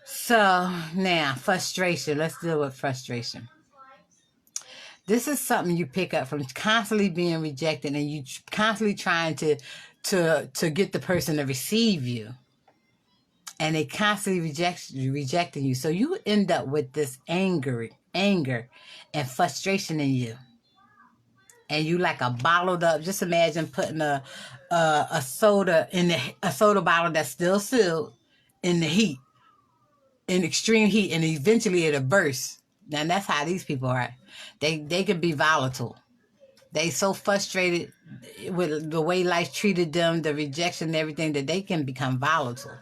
So now, frustration. Let's deal with frustration. This is something you pick up from constantly being rejected, and you constantly trying to get the person to receive you, and they constantly rejecting you. So you end up with this anger and frustration in you, and you like a bottled up. Just imagine putting a soda in a soda bottle that's still sealed in the heat, in extreme heat, and eventually it'll burst. Now that's how these people are. They can be volatile. They so frustrated with the way life treated them, the rejection and everything, that they can become volatile.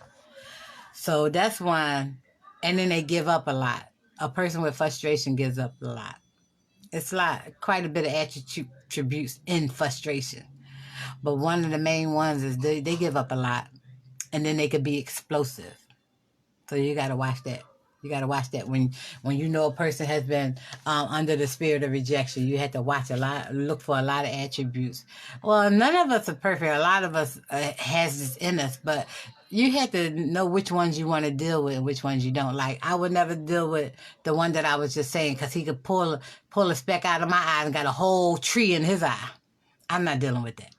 So that's one. And then they give up a lot. A person with frustration gives up a lot. It's like quite a bit of attributes in frustration. But one of the main ones is they give up a lot. And then they could be explosive. So you got to watch that. You got to watch that when you know a person has been under the spirit of rejection. You have to look for a lot of attributes. Well, none of us are perfect. A lot of us has this in us, but you have to know which ones you want to deal with and which ones you don't. Like, I would never deal with the one that I was just saying, because he could pull a speck out of my eye and got a whole tree in his eye. I'm not dealing with that.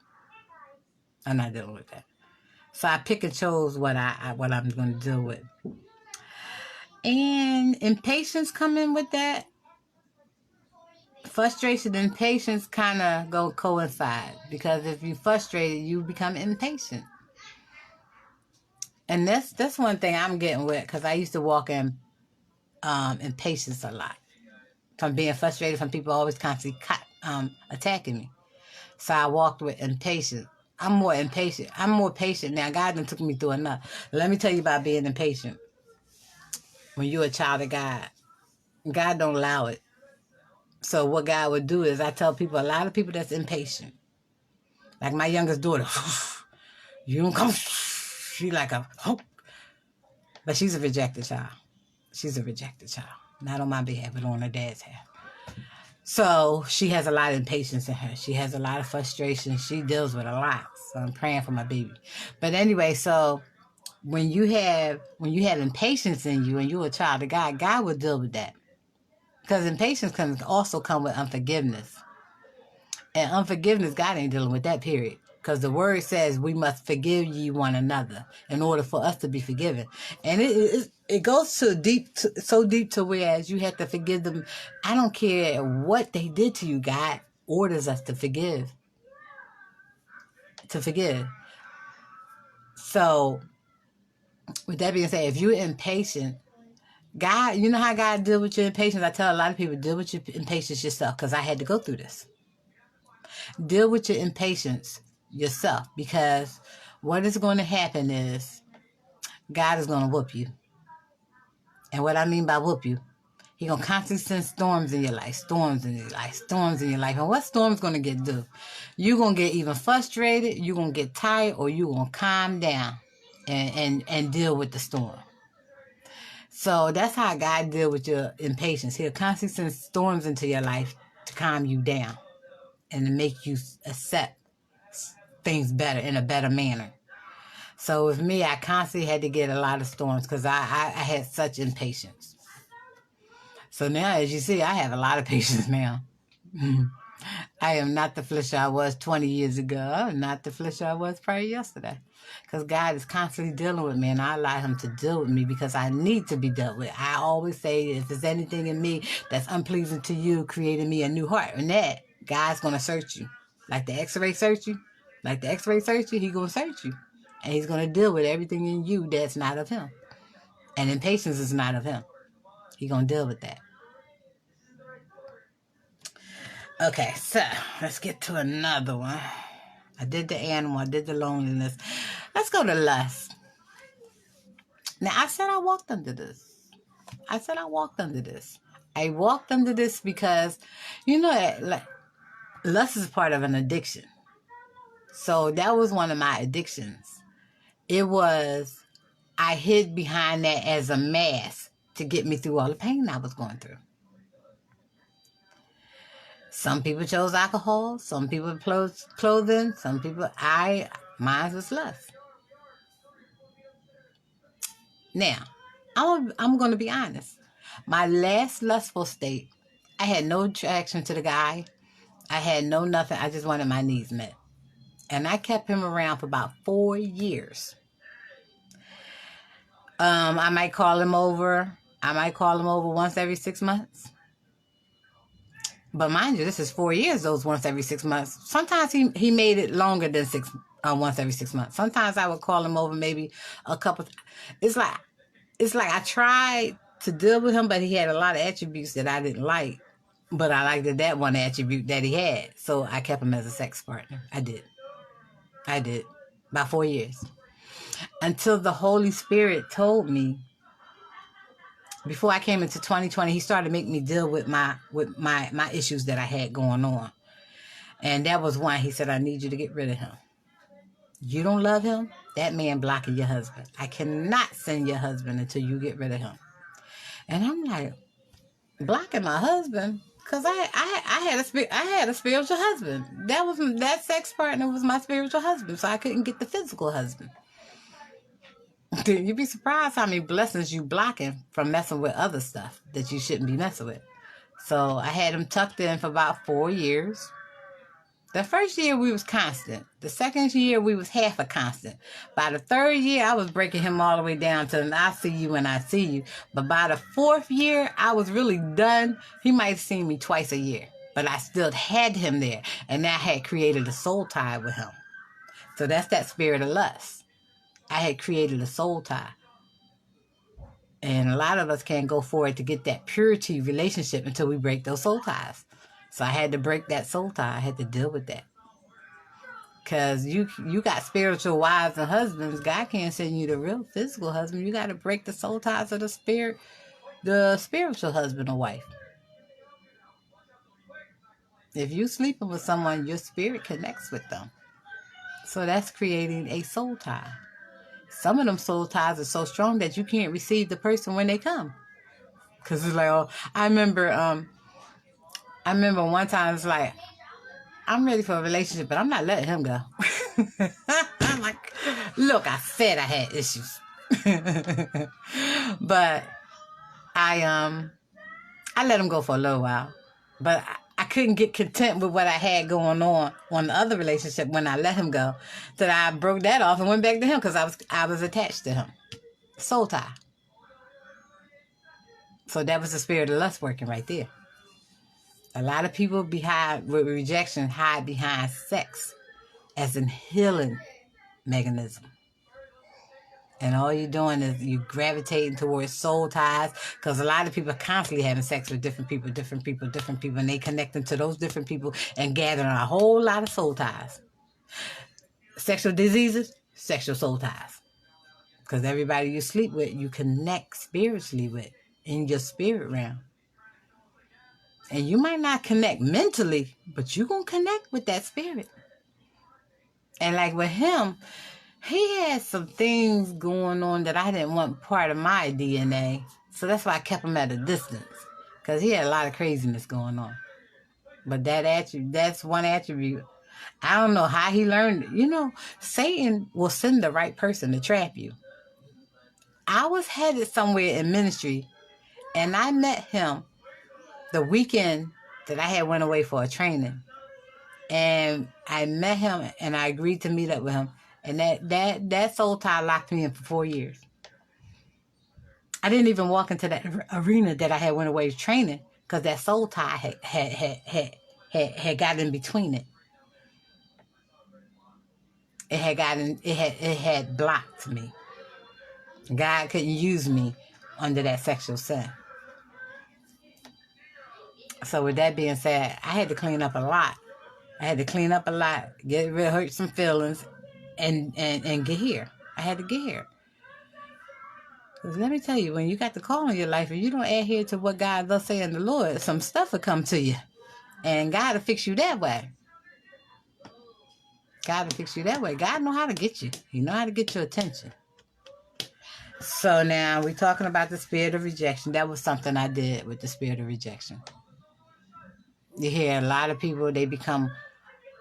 I'm not dealing with that. So I pick and chose what I'm going to deal with. And impatience come in with that. Frustration and impatience kind of go coincide, because if you're frustrated, you become impatient. And that's one thing I'm getting with, because I used to walk in impatience a lot. From being frustrated from people always constantly attacking me. So I walked with impatience. I'm more impatient. I'm more patient now. God done took me through enough. Let me tell you about being impatient. When you're a child of God, God don't allow it. So what God would do is, I tell people, a lot of people that's impatient. Like my youngest daughter, you don't come, she like a, but she's a rejected child. She's a rejected child. Not on my behalf, but on her dad's behalf. So she has a lot of impatience in her. She has a lot of frustration. She deals with a lot. So I'm praying for my baby. But anyway, so when you have impatience in you and you're a child of God, God will deal with that. Because impatience can also come with unforgiveness. And unforgiveness, God ain't dealing with that, period. Because the word says we must forgive ye one another in order for us to be forgiven. And it goes so deep to whereas you have to forgive them. I don't care what they did to you. God orders us to forgive. To forgive. So, with that being said, if you're impatient, God, you know how God deal with your impatience? I tell a lot of people, deal with your impatience yourself, because I had to go through this. Deal with your impatience yourself, because what is going to happen is God is going to whoop you. And what I mean by whoop you, He's going to constantly send storms in your life, storms in your life, storms in your life. And what storm's going to get do? You're going to get even frustrated, you're going to get tired, or you're going to calm down and deal with the storm. So that's how God deal with your impatience. He'll constantly send storms into your life to calm you down and to make you accept things better in a better manner. So with me, I constantly had to get a lot of storms because I had such impatience. So now, as you see, I have a lot of patience now. I am not the Felicia I was 20 years ago. I'm not the Felicia I was probably yesterday. Because God is constantly dealing with me, and I allow him to deal with me because I need to be dealt with. I always say, if there's anything in me that's unpleasing to you, creating me a new heart. And that, God's going to search you. Like the x-ray search you. Like the x-ray search you, he's going to search you. And he's going to deal with everything in you that's not of him. And impatience is not of him. He's going to deal with that. Okay, so let's get to another one. I did the animal. I did the loneliness. Let's go to lust. Now, I said I walked under this. I walked under this because, you know, like, lust is part of an addiction. So that was one of my addictions. It was, I hid behind that as a mask to get me through all the pain I was going through. Some people chose alcohol. Some people chose clothing. Some people, mine was lust. Now, I'm going to be honest. My last lustful state, I had no attraction to the guy. I had no nothing. I just wanted my needs met. And I kept him around for about 4 years. I might call him over. Once every 6 months. But mind you, this is 4 years, those once every 6 months. Sometimes he made it longer than once every 6 months. Sometimes I would call him over maybe a couple. It's like I tried to deal with him, but he had a lot of attributes that I didn't like. But I liked that one attribute that he had. So I kept him as a sex partner. I did. About 4 years. Until the Holy Spirit told me, before I came into 2020, he started to make me deal with my issues that I had going on. And that was one. He said, I need you to get rid of him. You don't love him? That man blocking your husband. I cannot send your husband until you get rid of him. And I'm like, blocking my husband? Because I had a spiritual husband. That sex partner was my spiritual husband. So I couldn't get the physical husband. You'd be surprised how many blessings you blocking from messing with other stuff that you shouldn't be messing with. So I had him tucked in for about 4 years. The first year we was constant. The second year we was half a constant. By the third year I was breaking him all the way down to I see you when I see you. But by the fourth year I was really done. He might have seen me twice a year. But I still had him there. And that had created a soul tie with him. So that's that spirit of lust. I had created a soul tie. And a lot of us can't go forward to get that purity relationship until we break those soul ties. So I had to break that soul tie. I had to deal with that. Because you got spiritual wives and husbands. God can't send you the real physical husband. You got to break the soul ties of the spiritual husband or wife. If you sleeping with someone, your spirit connects with them. So that's creating a soul tie. Some of them soul ties are so strong that you can't receive the person when they come. Because it's like, oh, I remember one time it's like, I'm ready for a relationship, but I'm not letting him go. I'm like, look, I said I had issues. But I let him go for a little while. But I couldn't get content with what I had going on the other relationship when I let him go. So I broke that off and went back to him because I was attached to him. Soul tie. So that was the spirit of lust working right there. A lot of people with rejection hide behind sex as a healing mechanism. And all you're doing is you gravitating towards soul ties because a lot of people are constantly having sex with different people, and they connecting to those different people and gathering a whole lot of soul ties. Sexual diseases, sexual soul ties. Because everybody you sleep with, you connect spiritually with in your spirit realm. And you might not connect mentally, but you're going to connect with that spirit. And like with him, he had some things going on that I didn't want part of my DNA. So that's why I kept him at a distance. Because he had a lot of craziness going on. But that's one attribute. I don't know how he learned. Satan will send the right person to trap you. I was headed somewhere in ministry, and I met him the weekend that I had went away for a training. And I met him, and I agreed to meet up with him. And that soul tie locked me in for 4 years. I didn't even walk into that arena that I had went away training because that soul tie had got in between it. It had blocked me. God couldn't use me under that sexual sin. So with that being said, I had to clean up a lot. Get rid of hurt some feelings, and get here. I had to get here. Because let me tell you, when you got the call in your life, if you don't adhere to what God does say in the Lord, some stuff will come to you. And God will fix you that way. God know how to get you. He know how to get your attention. So now we're talking about the spirit of rejection. That was something I did with the spirit of rejection. You hear a lot of people, they become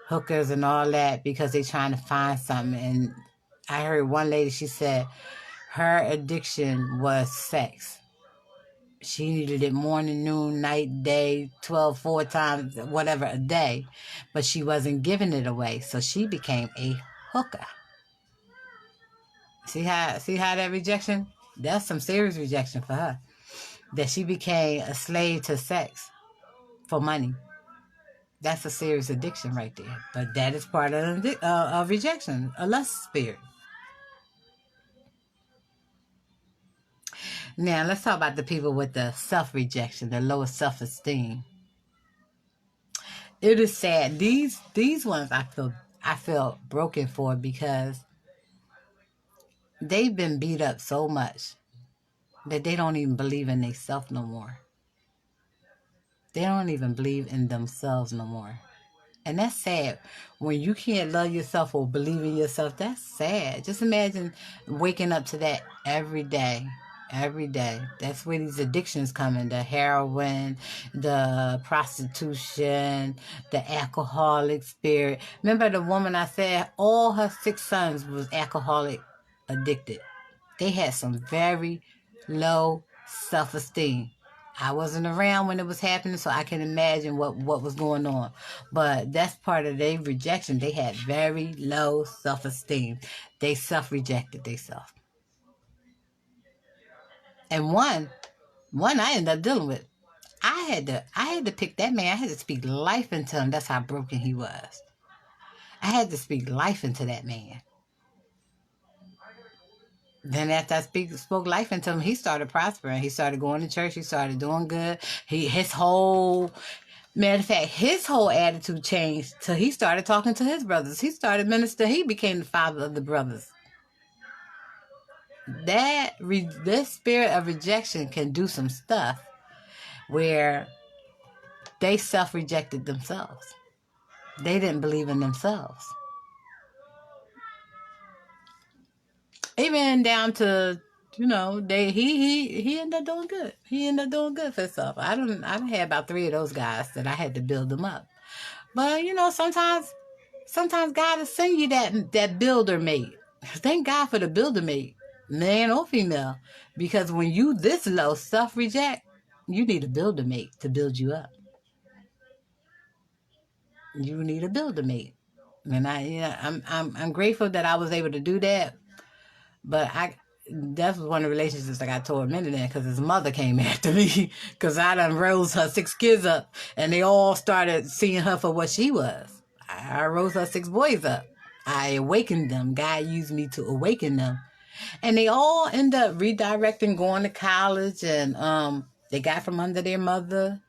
hookers and all that because they're trying to find something. And I heard one lady, she said her addiction was sex. She needed it morning, noon, night, day, 4 times, whatever, a day. But she wasn't giving it away. So she became a hooker. See how that rejection? That's some serious rejection for her. That she became a slave to sex for money. That's a serious addiction right there. But that is part of rejection, a lust spirit. Now, let's talk about the people with the self-rejection, the lowest self-esteem. It is sad. These ones I feel broken for because they've been beat up so much that they don't even believe in themselves no more. They don't even believe in themselves no more. And that's sad. When you can't love yourself or believe in yourself, that's sad. Just imagine waking up to that every day. Every day. That's where these addictions come in. The heroin, the prostitution, the alcoholic spirit. Remember the woman I said all her 6 sons was alcoholic addicted. They had some very low self-esteem. I wasn't around when it was happening, so I can imagine what was going on. But that's part of their rejection. They had very low self-esteem. They self-rejected themselves. And one I ended up dealing with. I had to pick that man. I had to speak life into him. That's how broken he was. I had to speak life into that man. Then after I spoke life into him, he started prospering. He started going to church. He started doing good. Matter of fact, his whole attitude changed till he started talking to his brothers. He started minister. He became the father of the brothers. This spirit of rejection can do some stuff where they self-rejected themselves. They didn't believe in themselves. Even down to, he ended up doing good. He ended up doing good for himself. I done had about 3 of those guys that I had to build them up. But sometimes God will send you that builder mate. Thank God for the builder mate, man or female. Because when you this low self-reject, you need a builder mate to build you up. You need a builder mate. And I'm grateful that I was able to do that. But that was one of the relationships I got tormented in because his mother came after me because I done rose her 6 kids up and they all started seeing her for what she was. I rose her 6 boys up. I awakened them. God used me to awaken them. And they all end up redirecting, going to college, and they got from under their mother.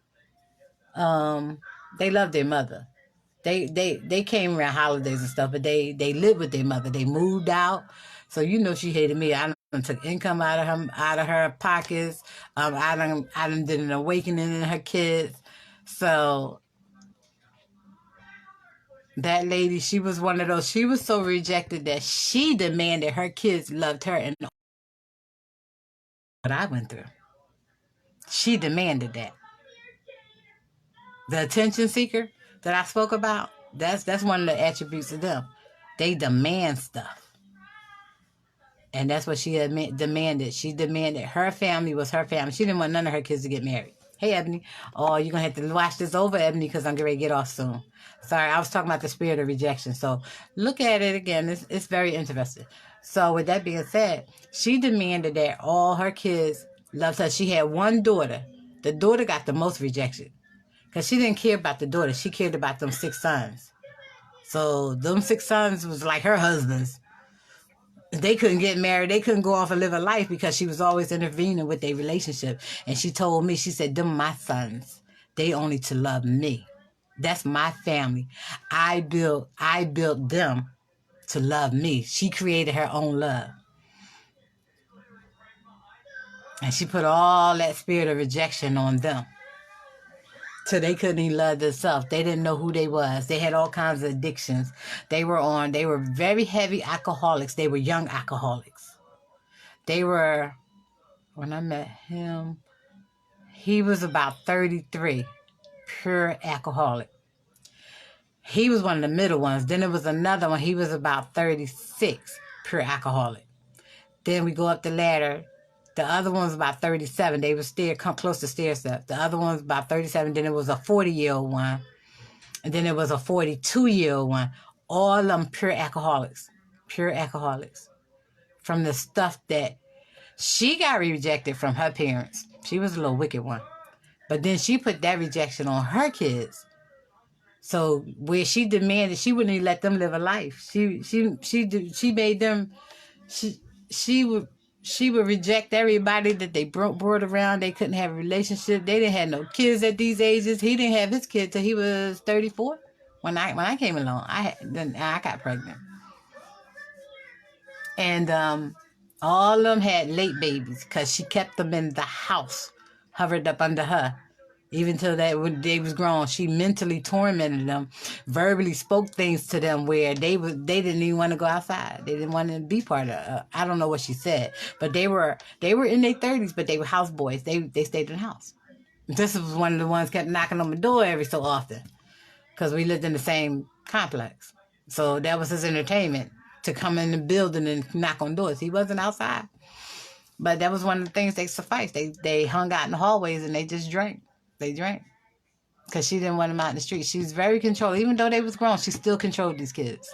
They loved their mother. They came around holidays and stuff, but they lived with their mother. They moved out. So she hated me. I done took income out of her pockets. I done did an awakening in her kids. So that lady, she was one of those. She was so rejected that she demanded her kids loved her and what I went through. She demanded that. The attention seeker that I spoke about, that's one of the attributes of them. They demand stuff. And that's what she demanded. She demanded her family was her family. She didn't want none of her kids to get married. Hey, Ebony. Oh, you're going to have to watch this over, Ebony, because I'm getting ready to get off soon. Sorry, I was talking about the spirit of rejection. So look at it again. It's very interesting. So with that being said, she demanded that all her kids loved her. She had one daughter. The daughter got the most rejection because she didn't care about the daughter. She cared about them 6 sons. So them 6 sons was like her husbands. They couldn't get married. They couldn't go off and live a life because she was always intervening with their relationship. And she told me, she said, them my sons. They only to love me. That's my family. I built them to love me. She created her own love. And she put all that spirit of rejection on them. So they couldn't even love themselves. They didn't know who they was. They had all kinds of addictions. They were very heavy alcoholics. They were young alcoholics. They were, when I met him, he was about 33, pure alcoholic. He was one of the middle ones. Then there was another one. He was about 36, pure alcoholic. Then we go up the ladder. The other one was about 37. They would come close to stair step. The other one was about 37. Then it was a 40-year-old one. And then there was a 42-year-old one. All of them pure alcoholics. Pure alcoholics. From the stuff that she got rejected from her parents. She was a little wicked one. But then she put that rejection on her kids. So where she demanded, she wouldn't even let them live a life. She made them, she would reject everybody that they brought around. They couldn't have a relationship. They didn't have no kids at these ages. He didn't have his kid till he was 34. When I came along, I got pregnant. And all of them had late babies because she kept them in the house, hovered up under her. Even till when they was grown, she mentally tormented them, verbally spoke things to them where they didn't even want to go outside. They didn't want to be part of. I don't know what she said, but they were in their 30s, but they were houseboys. They stayed in the house. This was one of the ones kept knocking on my door every so often, because we lived in the same complex. So that was his entertainment, to come in the building and knock on doors. He wasn't outside, but that was one of the things they sufficed. They hung out in the hallways and they just drank. They drank because she didn't want them out in the street. She was very controlled. Even though they was grown, she still controlled these kids.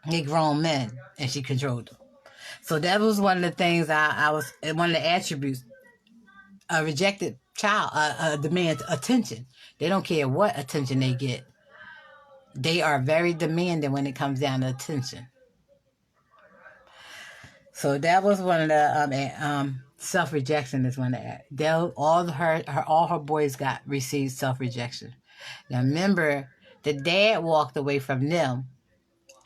They grown men, and she controlled them. So that was one of the things I was, one of the attributes. A rejected child demands attention. They don't care what attention they get. They are very demanding when it comes down to attention. So that was one of the self-rejection is one of that. All her boys received self-rejection. Now remember, the dad walked away from them,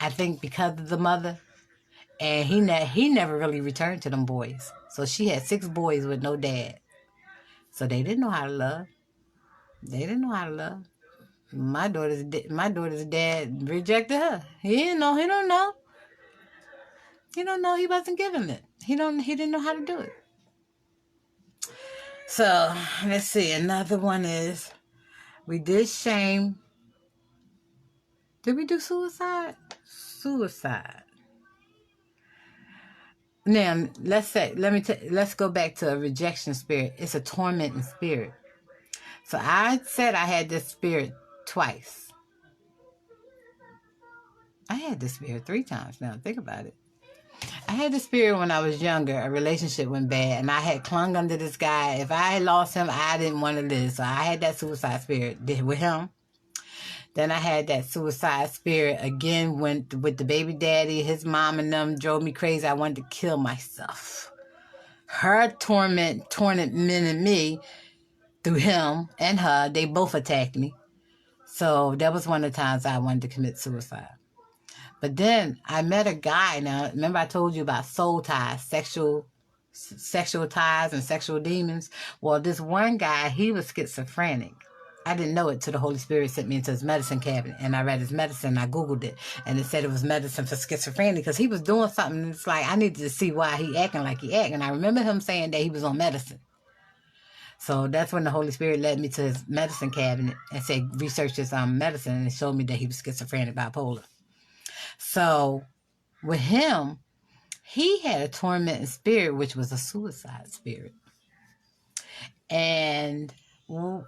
I think because of the mother, and he never really returned to them boys. So she had 6 boys with no dad. So they didn't know how to love. They didn't know how to love. My daughter's dad rejected her. He didn't know. He don't know. He don't know. He wasn't giving it. He didn't know how to do it. So let's see. Another one is we did shame. Did we do suicide? Suicide. Now let's go back to a rejection spirit. It's a tormenting spirit. So I said I had this spirit twice. I had this spirit 3 times now. Think about it. I had the spirit when I was younger. A relationship went bad, and I had clung under this guy. If I had lost him, I didn't want to live. So I had that suicide spirit with him. Then I had that suicide spirit again with the baby daddy. His mom and them drove me crazy. I wanted to kill myself. Her tormented me through him and her. They both attacked me. So that was one of the times I wanted to commit suicide. But then I met a guy. Now, remember I told you about soul ties, sexual ties and sexual demons? Well, this one guy, he was schizophrenic. I didn't know it till the Holy Spirit sent me into his medicine cabinet. And I read his medicine. I Googled it. And it said it was medicine for schizophrenia because he was doing something. It's like I needed to see why he acting like he acting. And I remember him saying that he was on medicine. So that's when the Holy Spirit led me to his medicine cabinet and said, research his medicine, and it showed me that he was schizophrenic bipolar. So with him, he had a tormenting spirit, which was a suicide spirit. And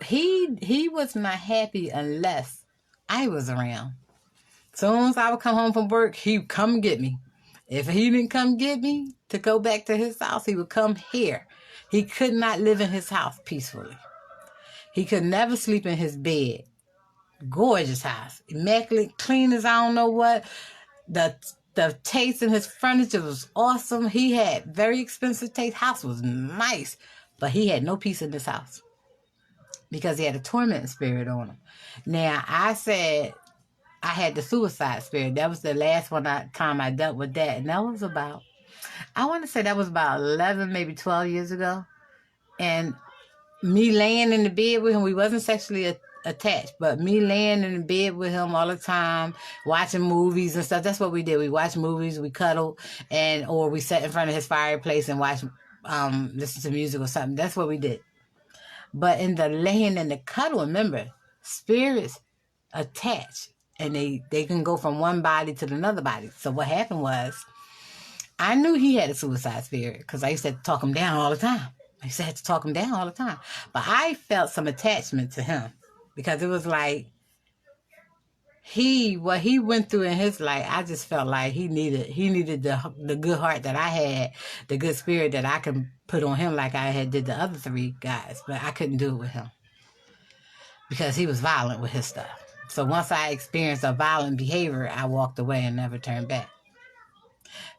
he was not happy unless I was around. Soon as I would come home from work, he'd come get me. If he didn't come get me to go back to his house, he would come here. He could not live in his house peacefully. He could never sleep in his bed. Gorgeous house. Immaculate, clean as I don't know what. The taste in his furniture was awesome. He had very expensive taste. House was nice. But he had no peace in this house. Because he had a torment spirit on him. Now, I said I had the suicide spirit. That was the last time I dealt with that. And that was about, I want to say that was about 11, maybe 12 years ago. And me laying in the bed with him, we wasn't sexually attached, but me laying in the bed with him all the time, watching movies and stuff. That's what we did. We watched movies, we cuddled, or we sat in front of his fireplace and watched, listen to music or something. That's what we did. But in the laying and the cuddle, remember, spirits attach, and they can go from one body to another body. So what happened was, I knew he had a suicide spirit because I used to talk him down all the time. I used to have to talk him down all the time. But I felt some attachment to him because it was like what he went through in his life, I just felt like he needed the good heart that I had, the good spirit that I could put on him like I had did the other three guys. But I couldn't do it with him because he was violent with his stuff. So once I experienced a violent behavior, I walked away and never turned back.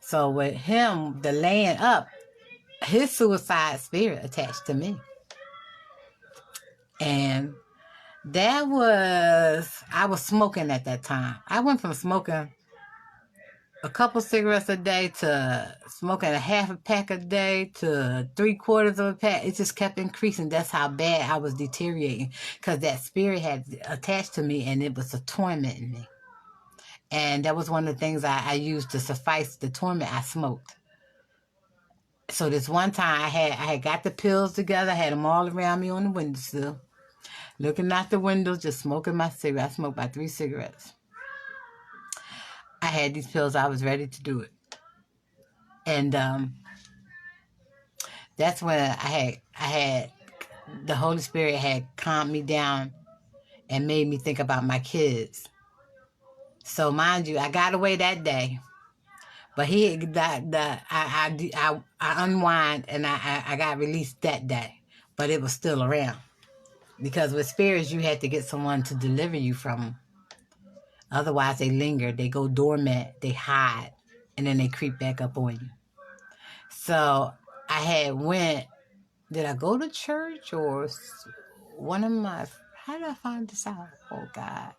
So with him, the laying up, his suicide spirit attached to me. And I was smoking at that time. I went from smoking a couple cigarettes a day to smoking a half a pack a day to 3/4 of a pack. It just kept increasing. That's how bad I was deteriorating because that spirit had attached to me and it was tormenting me. And that was one of the things I used to suffice the torment. I smoked. So this one time I had got the pills together, I had them all around me on the windowsill, looking out the window, just smoking my cigarette. I smoked about 3 cigarettes. I had these pills. I was ready to do it. And that's when I had the Holy Spirit had calmed me down and made me think about my kids. So mind you, I got away that day. But I unwind and I got released that day. But it was still around. Because with spirits, you had to get someone to deliver you from them. Otherwise, they linger. They go dormant. They hide. And then they creep back up on you. So did I go to church or how did I find this out? Oh, God.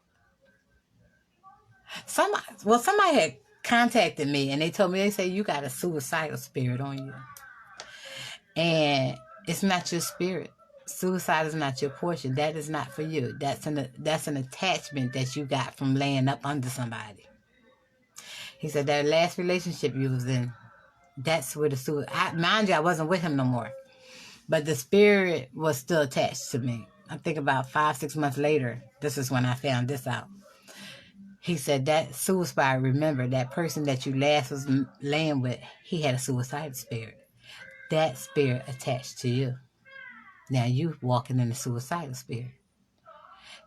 Somebody had contacted me and they say, you got a suicidal spirit on you. And it's not your spirit. Suicide is not your portion. That is not for you. That's an attachment that you got from laying up under somebody. He said that last relationship you was in, that's where the suicide. Mind you, I wasn't with him no more. But the spirit was still attached to me. I think about 5-6 months later, this is when I found this out. He said that suicide, remember, that person that you last was laying with, he had a suicidal spirit. That spirit attached to you. Now you walking in the suicidal spirit.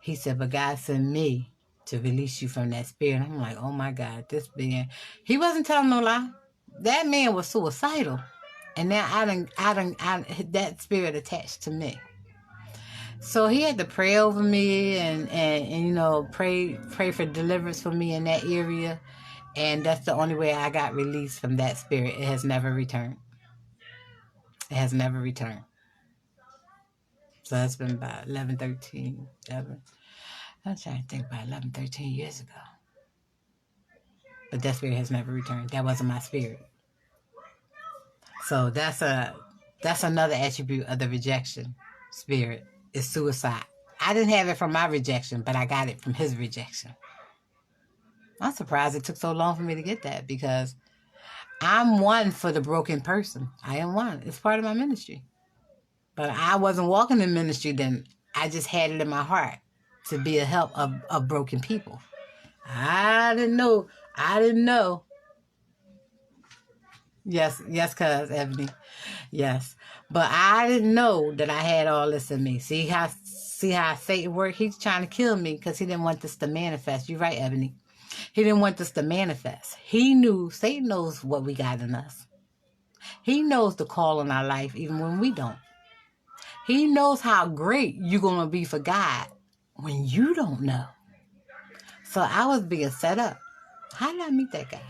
He said, but God sent me to release you from that spirit. I'm like, oh my God, this being, he wasn't telling no lie. That man was suicidal. And now that spirit attached to me. So he had to pray over me and pray for deliverance for me in that area. And that's the only way I got released from that spirit. It has never returned. It has never returned. So that's been about 11, 13, 11. I'm trying to think about 11, 13 years ago. But that spirit has never returned. That wasn't my spirit. So that's another attribute of the rejection spirit. Is suicide. I didn't have it from my rejection, but I got it from his rejection. I'm surprised it took so long for me to get that because I'm one for the broken person. I am one. It's part of my ministry. But I wasn't walking in ministry then. I just had it in my heart to be a help of broken people. I didn't know. I didn't know. Yes, cuz Ebony. Yes. But I didn't know that I had all this in me. See how Satan worked? He's trying to kill me because he didn't want this to manifest. You're right, Ebony. He didn't want this to manifest. He knew, Satan knows what we got in us. He knows the call in our life even when we don't. He knows how great you're going to be for God when you don't know. So I was being set up. How did I meet that guy?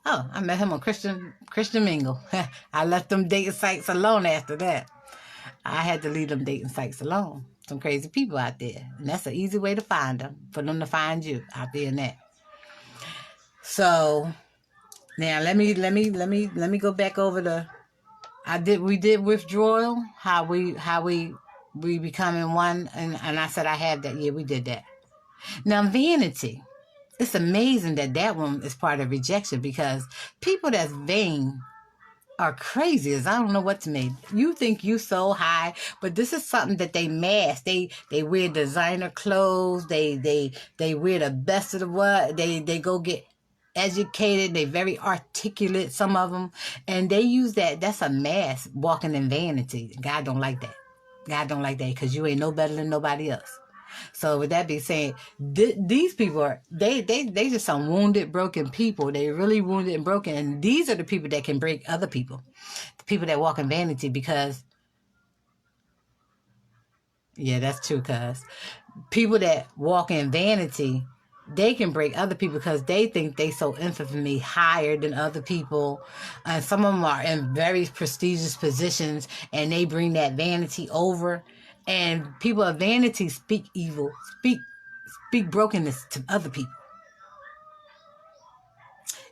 Oh, I met him on Christian Mingle. I left them dating sites alone after that. I had to leave them dating sites alone. Some crazy people out there. And that's an easy way to find them. For them to find you out there in that. So now let me go back over the we did withdrawal, how we becoming one, and I said I have that. Yeah, we did that. Now vanity. It's amazing that one is part of rejection because people that's vain are crazy as I don't know what to make. You think you so high, but this is something that they mask. They wear designer clothes. They wear the best of the what. They go get educated. They very articulate, some of them, and they use that. That's a mask, walking in vanity. God don't like that. God don't like that because you ain't no better than nobody else. So with that being said, these people are they just some wounded, broken people. They really wounded and broken, and these are the people that can break other people, the people that walk in vanity. Because yeah, that's true. Cause people that walk in vanity, they can break other people because they think they so infinitely higher than other people, and some of them are in very prestigious positions, and they bring that vanity over. And people of vanity speak evil, speak brokenness to other people.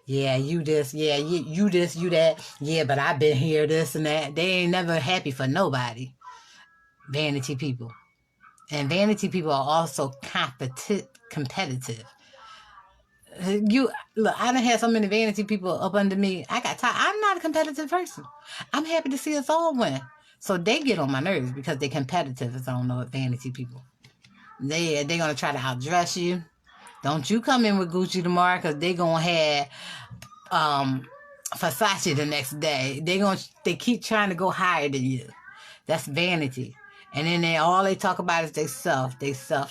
Yeah, you this, yeah, you this, you that. Yeah, but I've been here, this and that. They ain't never happy for nobody. Vanity people. And vanity people are also competitive. Look, I done had so many vanity people up under me. I got tired. I'm not a competitive person. I'm happy to see us all win. So they get on my nerves because they're competitive, as I don't know what vanity people. They're going to try to outdress you. Don't you come in with Gucci tomorrow because they're going to have Versace the next day. They keep trying to go higher than you. That's vanity. And then all they talk about is they self. They so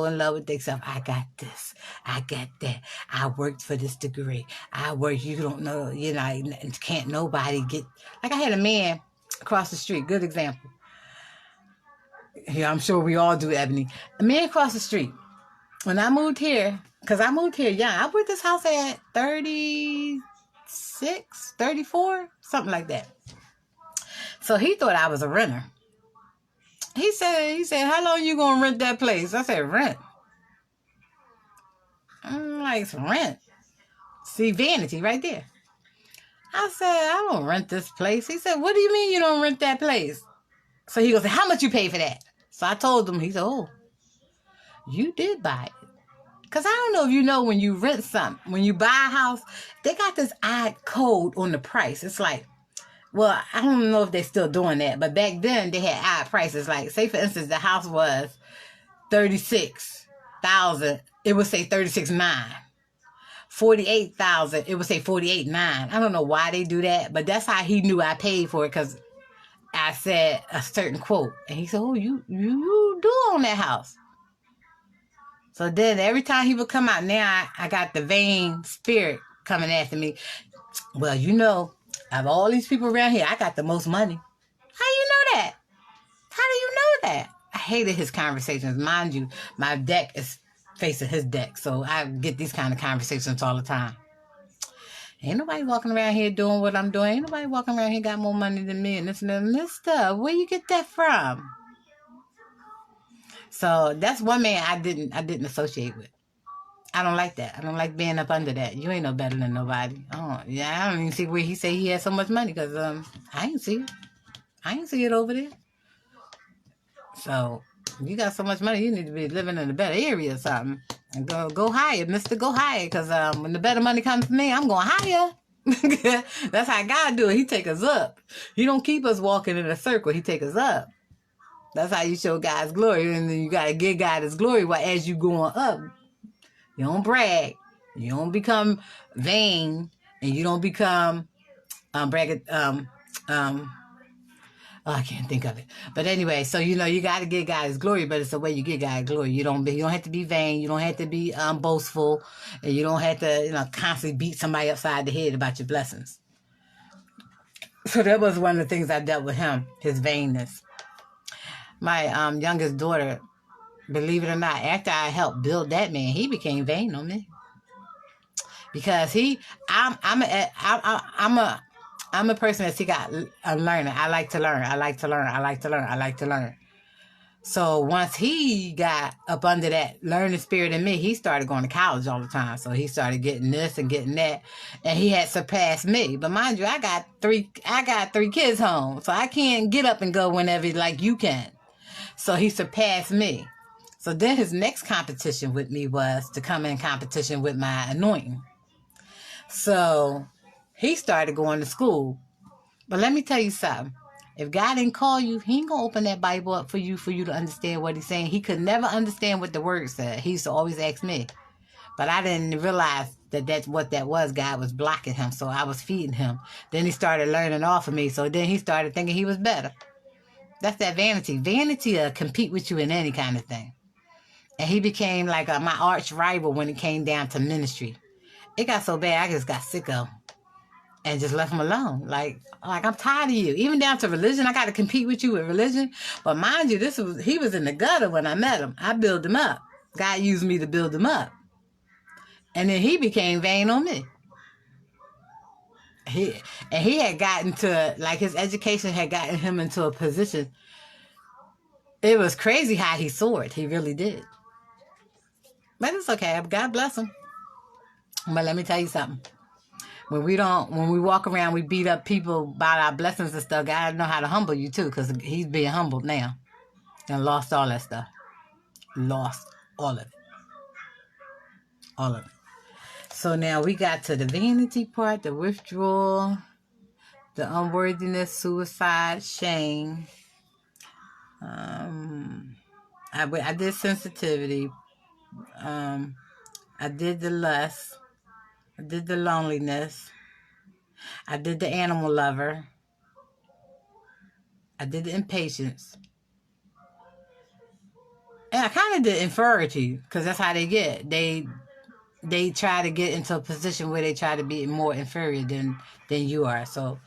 in love with themselves. I got this. I got that. I worked for this degree. You don't know, can't nobody get. Like I had a man across the street. Good example. Yeah, I'm sure we all do, Ebony. A man across the street. When I moved here, because I moved here young. I bought this house at 36, 34, something like that. So he thought I was a renter. He said, how long you going to rent that place? I said, rent. I'm like, rent. See, vanity right there. I said, I don't rent this place. He said, what do you mean you don't rent that place? So he goes, how much you pay for that? So I told him, he said, oh, you did buy it. Because I don't know if you know, when you rent something, when you buy a house, they got this odd code on the price. It's like, well, I don't know if they're still doing that, but back then they had odd prices. Like, say for instance, the house was $36,000. It would say $36,900. $48,000. It would say $48,900. I don't know why they do that, but that's how he knew I paid for it, because I said a certain quote, and he said, "Oh, you do own that house." So then every time he would come out, now I got the vain spirit coming after me. Well, of all these people around here, I got the most money. How you know that? How do you know that? I hated his conversations. Mind you, my deck is facing his deck, so I get these kind of conversations all the time. Ain't nobody walking around here doing what I'm doing. Ain't nobody walking around here got more money than me and this stuff. Where you get that from? So that's one man I didn't associate with. I don't like that. I don't like being up under that. You ain't no better than nobody. Oh, yeah, I don't even see where he say he had so much money, because I ain't see it. I ain't see it over there. So you got so much money, you need to be living in a better area or something. And go higher, mister, go higher, because when the better money comes to me, I'm going higher. That's how God do it. He take us up. He don't keep us walking in a circle. He take us up. That's how you show God's glory. And then you got to give God his glory. While as you going up, you don't brag. You don't become vain. And you don't become I can't think of it. But anyway, so you got to give God his glory, but it's the way you give God glory. You don't have to be vain. You don't have to be boastful, and you don't have to constantly beat somebody upside the head about your blessings. So that was one of the things I dealt with him, his vainness. My youngest daughter, believe it or not, after I helped build that man, he became vain on me because I'm a person that seek out a learner. I like to learn. So once he got up under that learning spirit in me, he started going to college all the time. So he started getting this and getting that, and he had surpassed me. But mind you, I got three kids home, so I can't get up and go whenever like you can. So he surpassed me. So then his next competition with me was to come in competition with my anointing. So he started going to school. But let me tell you something. If God didn't call you, he ain't going to open that Bible up for you to understand what he's saying. He could never understand what the word said. He used to always ask me. But I didn't realize that that's what that was. God was blocking him, so I was feeding him. Then he started learning off of me, so then he started thinking he was better. That's that vanity. Vanity will compete with you in any kind of thing. And he became like my arch rival when it came down to ministry. It got so bad, I just got sick of him. And just left him alone. Like I'm tired of you. Even down to religion, I got to compete with you with religion. But mind you, he was in the gutter when I met him. I built him up. God used me to build him up. And then he became vain on me. He had gotten to, like, his education had gotten him into a position. It was crazy how he soared. He really did. But it's okay. God bless him. But let me tell you something. When we walk around, we beat up people about our blessings and stuff. God know how to humble you too, because he's being humbled now. And lost all that stuff. Lost all of it. All of it. So now we got to the vanity part, the withdrawal, the unworthiness, suicide, shame. I did sensitivity. I did the lust. I did the loneliness. I did the animal lover. I did the impatience. And I kind of did inferiority, because that's how they get. They try to get into a position where they try to be more inferior than you are. So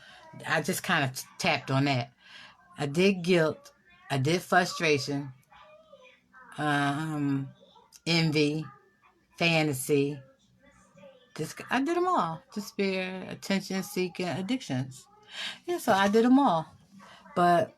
I just kind of tapped on that. I did guilt. I did frustration. Envy. Fantasy. I did them all. Despair, attention seeking, addictions. Yeah, so I did them all. But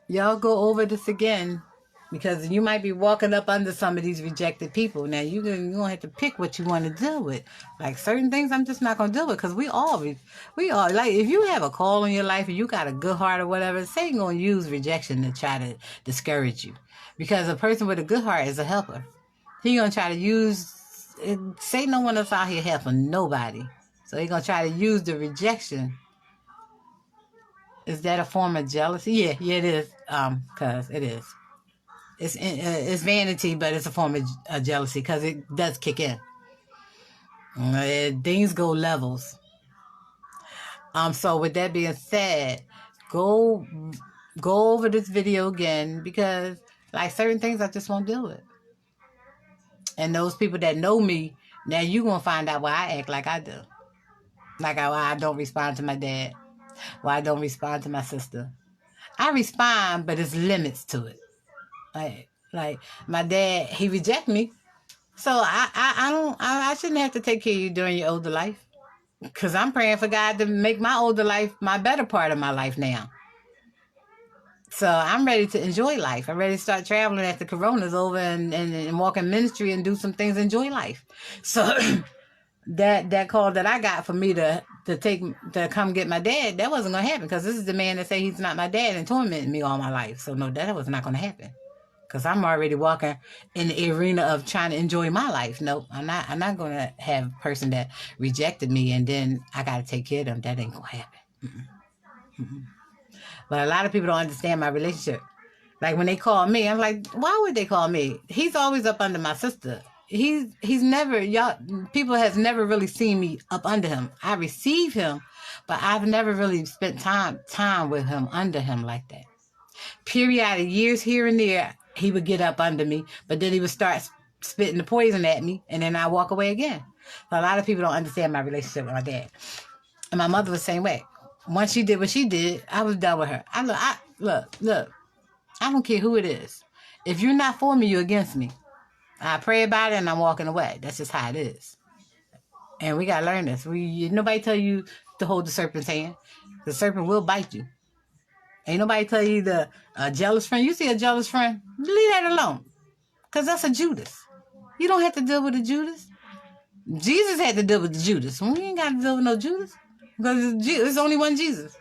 y'all go over this again, because you might be walking up under some of these rejected people. Now you're going to have to pick what you want to deal with. Like certain things I'm just not going to deal with, because we all like, if you have a call in your life and you got a good heart or whatever, Satan going to use rejection to try to discourage you. Because a person with a good heart is a helper. He going to try to use Satan don't want us out here helping nobody. So he's going to try to use the rejection. Is that a form of jealousy? Yeah, it is. Because it is. It's vanity, but it's a form of jealousy, because it does kick in. Things go levels. So with that being said, go over this video again, because like certain things I just won't deal with. And those people that know me, now you're going to find out why I act like I do. Like why I don't respond to my dad. Why I don't respond to my sister. I respond, but there's limits to it. Like my dad, he reject me. So I shouldn't have to take care of you during your older life. Because I'm praying for God to make my older life my better part of my life now. So I'm ready to enjoy life. I'm ready to start traveling after Corona's over and walk in ministry and do some things, enjoy life. So that call that I got for me to come get my dad, that wasn't going to happen, because this is the man that say he's not my dad and tormented me all my life. So no, that was not going to happen. Because I'm already walking in the arena of trying to enjoy my life. Nope, I'm not going to have a person that rejected me and then I got to take care of them. That ain't going to happen. But a lot of people don't understand my relationship. Like when they call me, I'm like, why would they call me? He's always up under my sister. He's never, y'all, people has never really seen me up under him. I receive him, but I've never really spent time with him, under him like that. Periodic years here and there, he would get up under me, but then he would start spitting the poison at me, and then I walk away again. So a lot of people don't understand my relationship with my dad. And my mother was the same way. Once she did what she did, I was done with her. Look, I don't care who it is. If you're not for me, you're against me. I pray about it and I'm walking away. That's just how it is. And we got to learn this. Nobody tell you to hold the serpent's hand. The serpent will bite you. Ain't nobody tell you a jealous friend. You see a jealous friend, leave that alone. Because that's a Judas. You don't have to deal with a Judas. Jesus had to deal with the Judas. We ain't got to deal with no Judas. Because it's only one Jesus.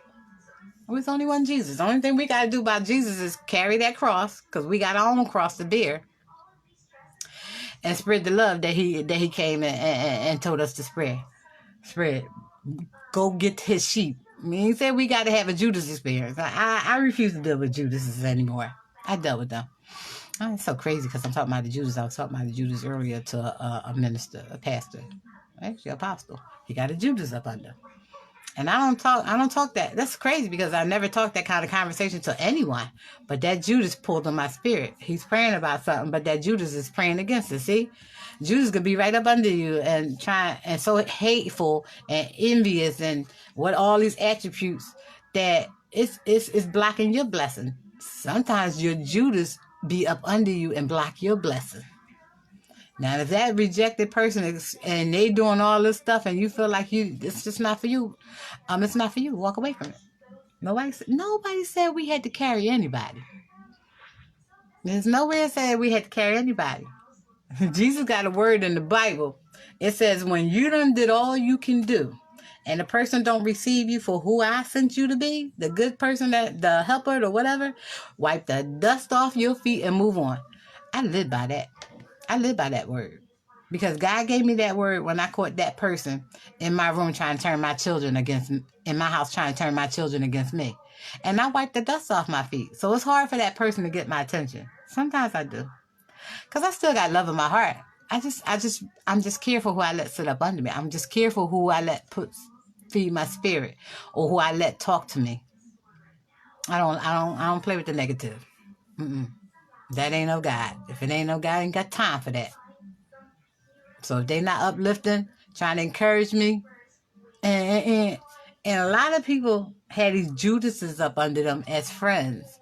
It's only one Jesus. The only thing we got to do about Jesus is carry that cross, because we got our own cross to bear, and spread the love that he came and told us to spread. Go get his sheep. I mean, he said we got to have a Judas experience. I refuse to deal with Judases anymore. I dealt with them. It's so crazy because I'm talking about the Judas. I was talking about the Judas earlier to a minister, a pastor, actually apostle. He got a Judas up under. And I don't talk that. That's crazy because I never talked that kind of conversation to anyone. But that Judas pulled on my spirit. He's praying about something, but that Judas is praying against it. See? Judas could be right up under you and so hateful and envious and what all these attributes that it's blocking your blessing. Sometimes your Judas be up under you and block your blessing. Now, if that rejected person and they doing all this stuff and you feel like it's just not for you, it's not for you. Walk away from it. Nobody said we had to carry anybody. There's nowhere said we had to carry anybody. Jesus got a word in the Bible. It says, when you done did all you can do, and the person don't receive you for who I sent you to be, the good person, the helper or whatever, wipe the dust off your feet and move on. I live by that. I live by that word. Because God gave me that word when I caught that person in my room trying to turn my children against me, in my house trying to turn my children against me. And I wiped the dust off my feet. So it's hard for that person to get my attention. Sometimes I do. Because I still got love in my heart. I'm just careful who I let sit up under me. I'm just careful who I let feed my spirit, or who I let talk to me. I don't play with the negative. That ain't no God. If it ain't no God, I ain't got time for that. So if they not uplifting, trying to encourage me, and a lot of people had these Judases up under them as friends.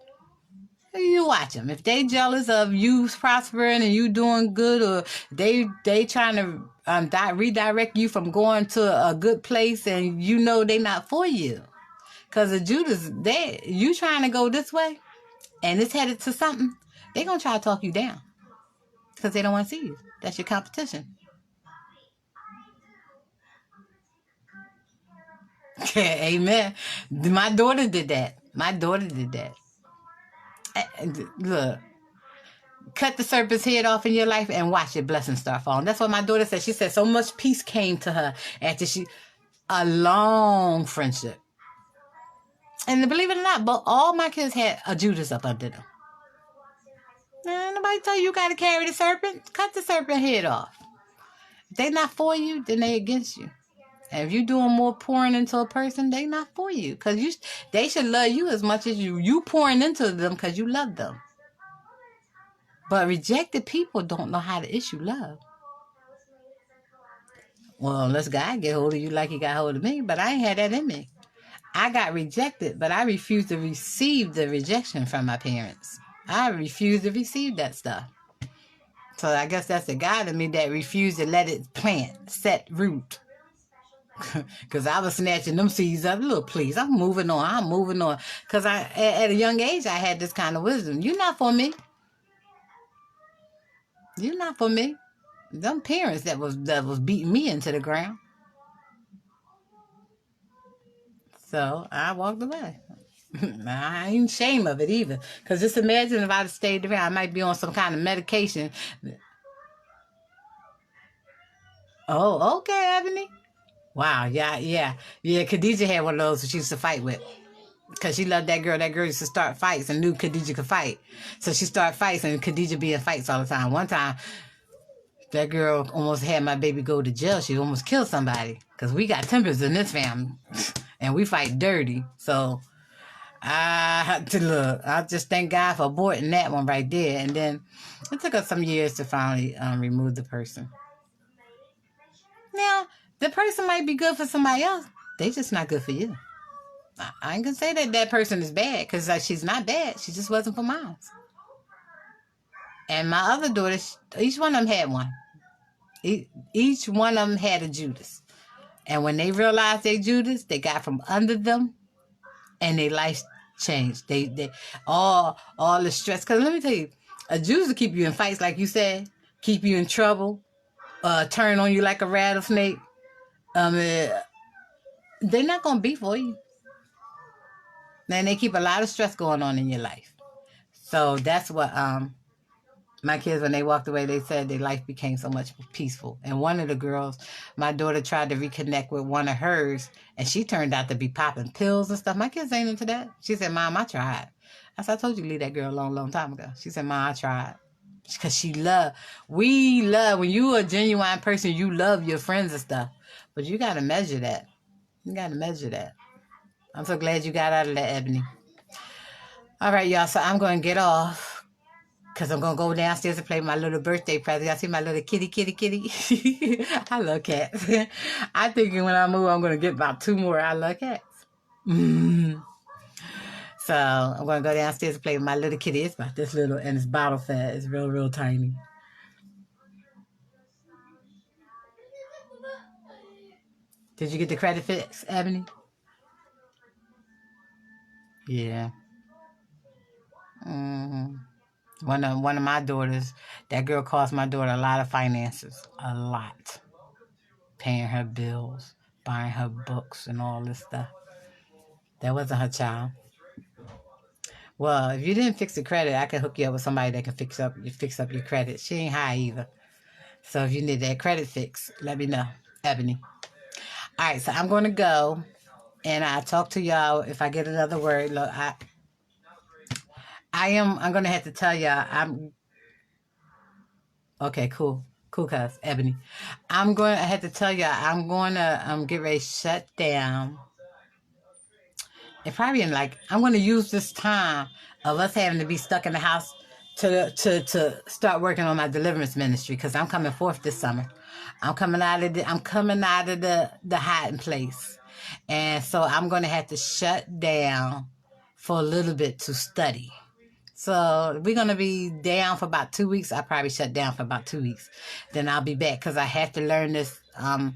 You watch them. If they jealous of you prospering and you doing good, or they trying to redirect you from going to a good place, and you know they not for you. Because the Judas, you trying to go this way, and it's headed to something, they going to try to talk you down. Because they don't want to see you. That's your competition. Amen. My daughter did that. Look, cut the serpent's head off in your life and watch your blessings start falling. That's what my daughter said. She said so much peace came to her after a long friendship. And believe it or not, but all my kids had a Judas up under them. Now, nobody tell you got to carry the serpent. Cut the serpent head off. If they not for you, then they against you. And if you're doing more pouring into a person, they not for you. Because they should love you as much as you pouring into them because you love them. But rejected people don't know how to issue love. Well, unless God get hold of you like he got hold of me, but I ain't had that in me. I got rejected, but I refused to receive the rejection from my parents. I refused to receive that stuff. So I guess that's the God in me that refused to let it plant, set root. Because I was snatching them seeds up. Look, please, I'm moving on. Because at a young age, I had this kind of wisdom. You're not for me. You're not for me. Them parents that was beating me into the ground. So I walked away. I ain't ashamed of it either. Because just imagine if I'd have stayed around, I might be on some kind of medication. Oh, okay, Ebony. Wow, yeah. Khadijah had one of those that she used to fight with. Because she loved that girl. That girl used to start fights and knew Khadijah could fight. So she started fights, and Khadijah be in fights all the time. One time, that girl almost had my baby go to jail. She almost killed somebody. Because we got tempers in this family. And we fight dirty. So I had to look. I just thank God for aborting that one right there. And then it took us some years to finally remove the person. Now, the person might be good for somebody else. They just not good for you. I ain't gonna say that that person is bad, because she's not bad. She just wasn't for mine. And my other daughters, each one of them had one. Each one of them had a Judas. And when they realized they Judas, they got from under them, and their life changed. They all the stress. Because let me tell you, a Judas will keep you in fights, like you said, keep you in trouble, turn on you like a rattlesnake. They're not gonna be for you. And they keep a lot of stress going on in your life. So that's what my kids, when they walked away, they said their life became so much peaceful. And one of the girls, my daughter tried to reconnect with one of hers, and she turned out to be popping pills and stuff. My kids ain't into that. She said, Mom, I tried. I said, I told you to leave that girl alone a long time ago. She said, Mom, I tried. Because we love, when you a genuine person, you love your friends and stuff. But you got to measure that. You got to measure that. I'm so glad you got out of that, Ebony. All right, y'all. So I'm going to get off, because I'm going to go downstairs and play my little birthday present. Y'all see my little kitty. I love cats. I think when I move, I'm going to get about 2 more. I love cats. So I'm going to go downstairs and play with my little kitty. It's about this little, and it's bottle fed. It's real, real tiny. Did you get the credit fix, Ebony? Yeah. One of my daughters, that girl cost my daughter a lot of finances. A lot. Paying her bills, buying her books, and all this stuff. That wasn't her child. Well, if you didn't fix the credit, I can hook you up with somebody that can fix up your credit. She ain't high either. So if you need that credit fix, let me know, Ebony. All right, so I'm going to go, and I'll talk to y'all if I get another word. Look, I'm going to have to tell y'all, okay, cool, cuz, Ebony. I have to tell y'all, I'm going to get ready to shut down. And probably I'm going to use this time of us having to be stuck in the house to start working on my deliverance ministry, because I'm coming forth this summer. I'm coming out of the hiding place. And so I'm going to have to shut down for a little bit to study. So we're going to be down for about 2 weeks. I'll probably shut down for about 2 weeks. Then I'll be back, because I have to learn this. I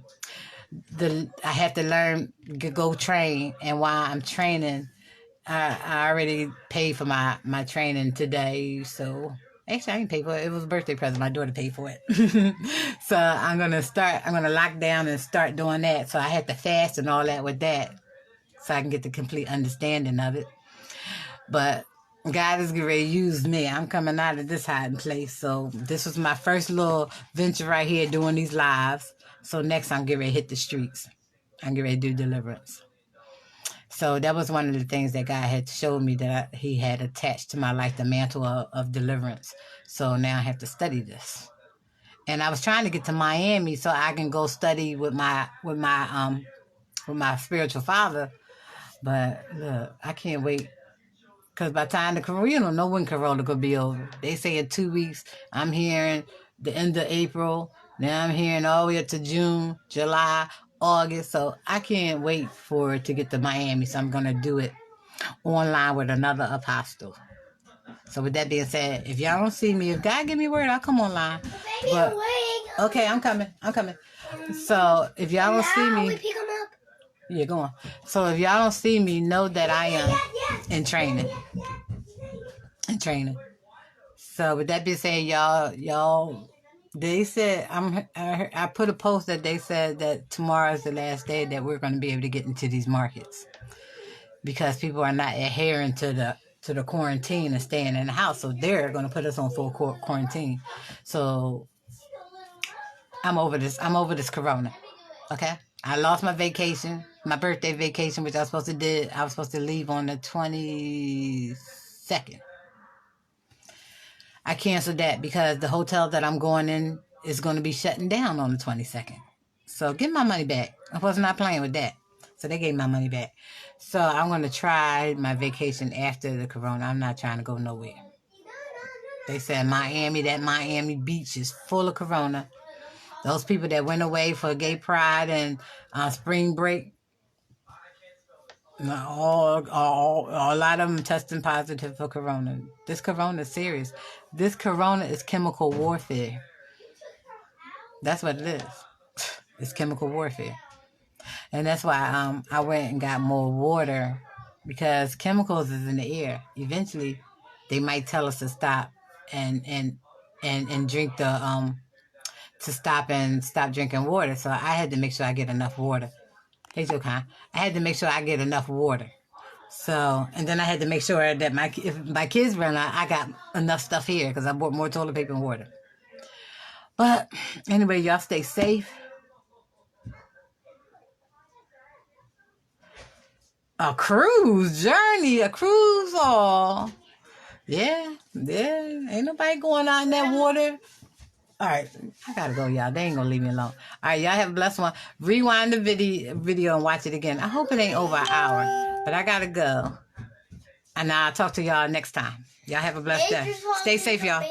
have to learn, go train. And while I'm training, I already paid for my training today. So actually, I didn't pay for it. It was a birthday present. My daughter paid for it. So I'm going to lock down and start doing that. So I have to fast and all that with that, so I can get the complete understanding of it. But God is getting ready to use me. I'm coming out of this hiding place. So this was my first little venture right here, doing these lives. So next I'm getting ready to hit the streets. I'm getting ready to do deliverance. So that was one of the things that God had showed me, that he had attached to my life, the mantle of deliverance. So now I have to study this. And I was trying to get to Miami so I can go study with my spiritual father. But look, I can't wait. Because by the time the Corona, you don't know when Corona could be over. They say in 2 weeks. I'm hearing the end of April. Now I'm hearing all the way up to June, July, August. So I can't wait for it to get to Miami. So I'm going to do it online with another apostle. So with that being said, if y'all don't see me, if God give me a word, I'll come online. But, okay, I'm coming. So if y'all don't see me, yeah, go on. So if y'all don't see me, know that I am in training. So with that being said, y'all, they said, I put a post that they said that tomorrow is the last day that we're going to be able to get into these markets. because people are not adhering to the quarantine and staying in the house. So they're going to put us on full quarantine. So I'm over this. I'm over this corona. Okay? I lost my vacation, my birthday vacation, which I was supposed to do. I was supposed to leave on the 22nd. I canceled that because the hotel that I'm going in is going to be shutting down on the 22nd. So get my money back. I was not playing with that. So they gave my money back. So I'm going to try my vacation after the corona. I'm not trying to go nowhere. They said Miami, that Miami beach is full of corona. Those people that went away for gay pride and spring break, a lot of them testing positive for corona. This corona is serious. This corona is chemical warfare. That's what it is. It's chemical warfare. And that's why I went and got more water, because chemicals is in the air. Eventually, they might tell us to stop and drink to stop drinking water. So I had to make sure I get enough water. Hey, Jokan. I had to make sure I get enough water. So, and then I had to make sure that if my kids run out, I got enough stuff here, because I bought more toilet paper and water. But anyway, y'all stay safe. A cruise journey, a cruise, all. Yeah. Ain't nobody going out in that water. All right, I gotta go, y'all. They ain't gonna leave me alone. All right, y'all have a blessed one. Rewind the video and watch it again. I hope it ain't over an hour, but I gotta go. And I'll talk to y'all next time. Y'all have a blessed day. Stay safe, y'all.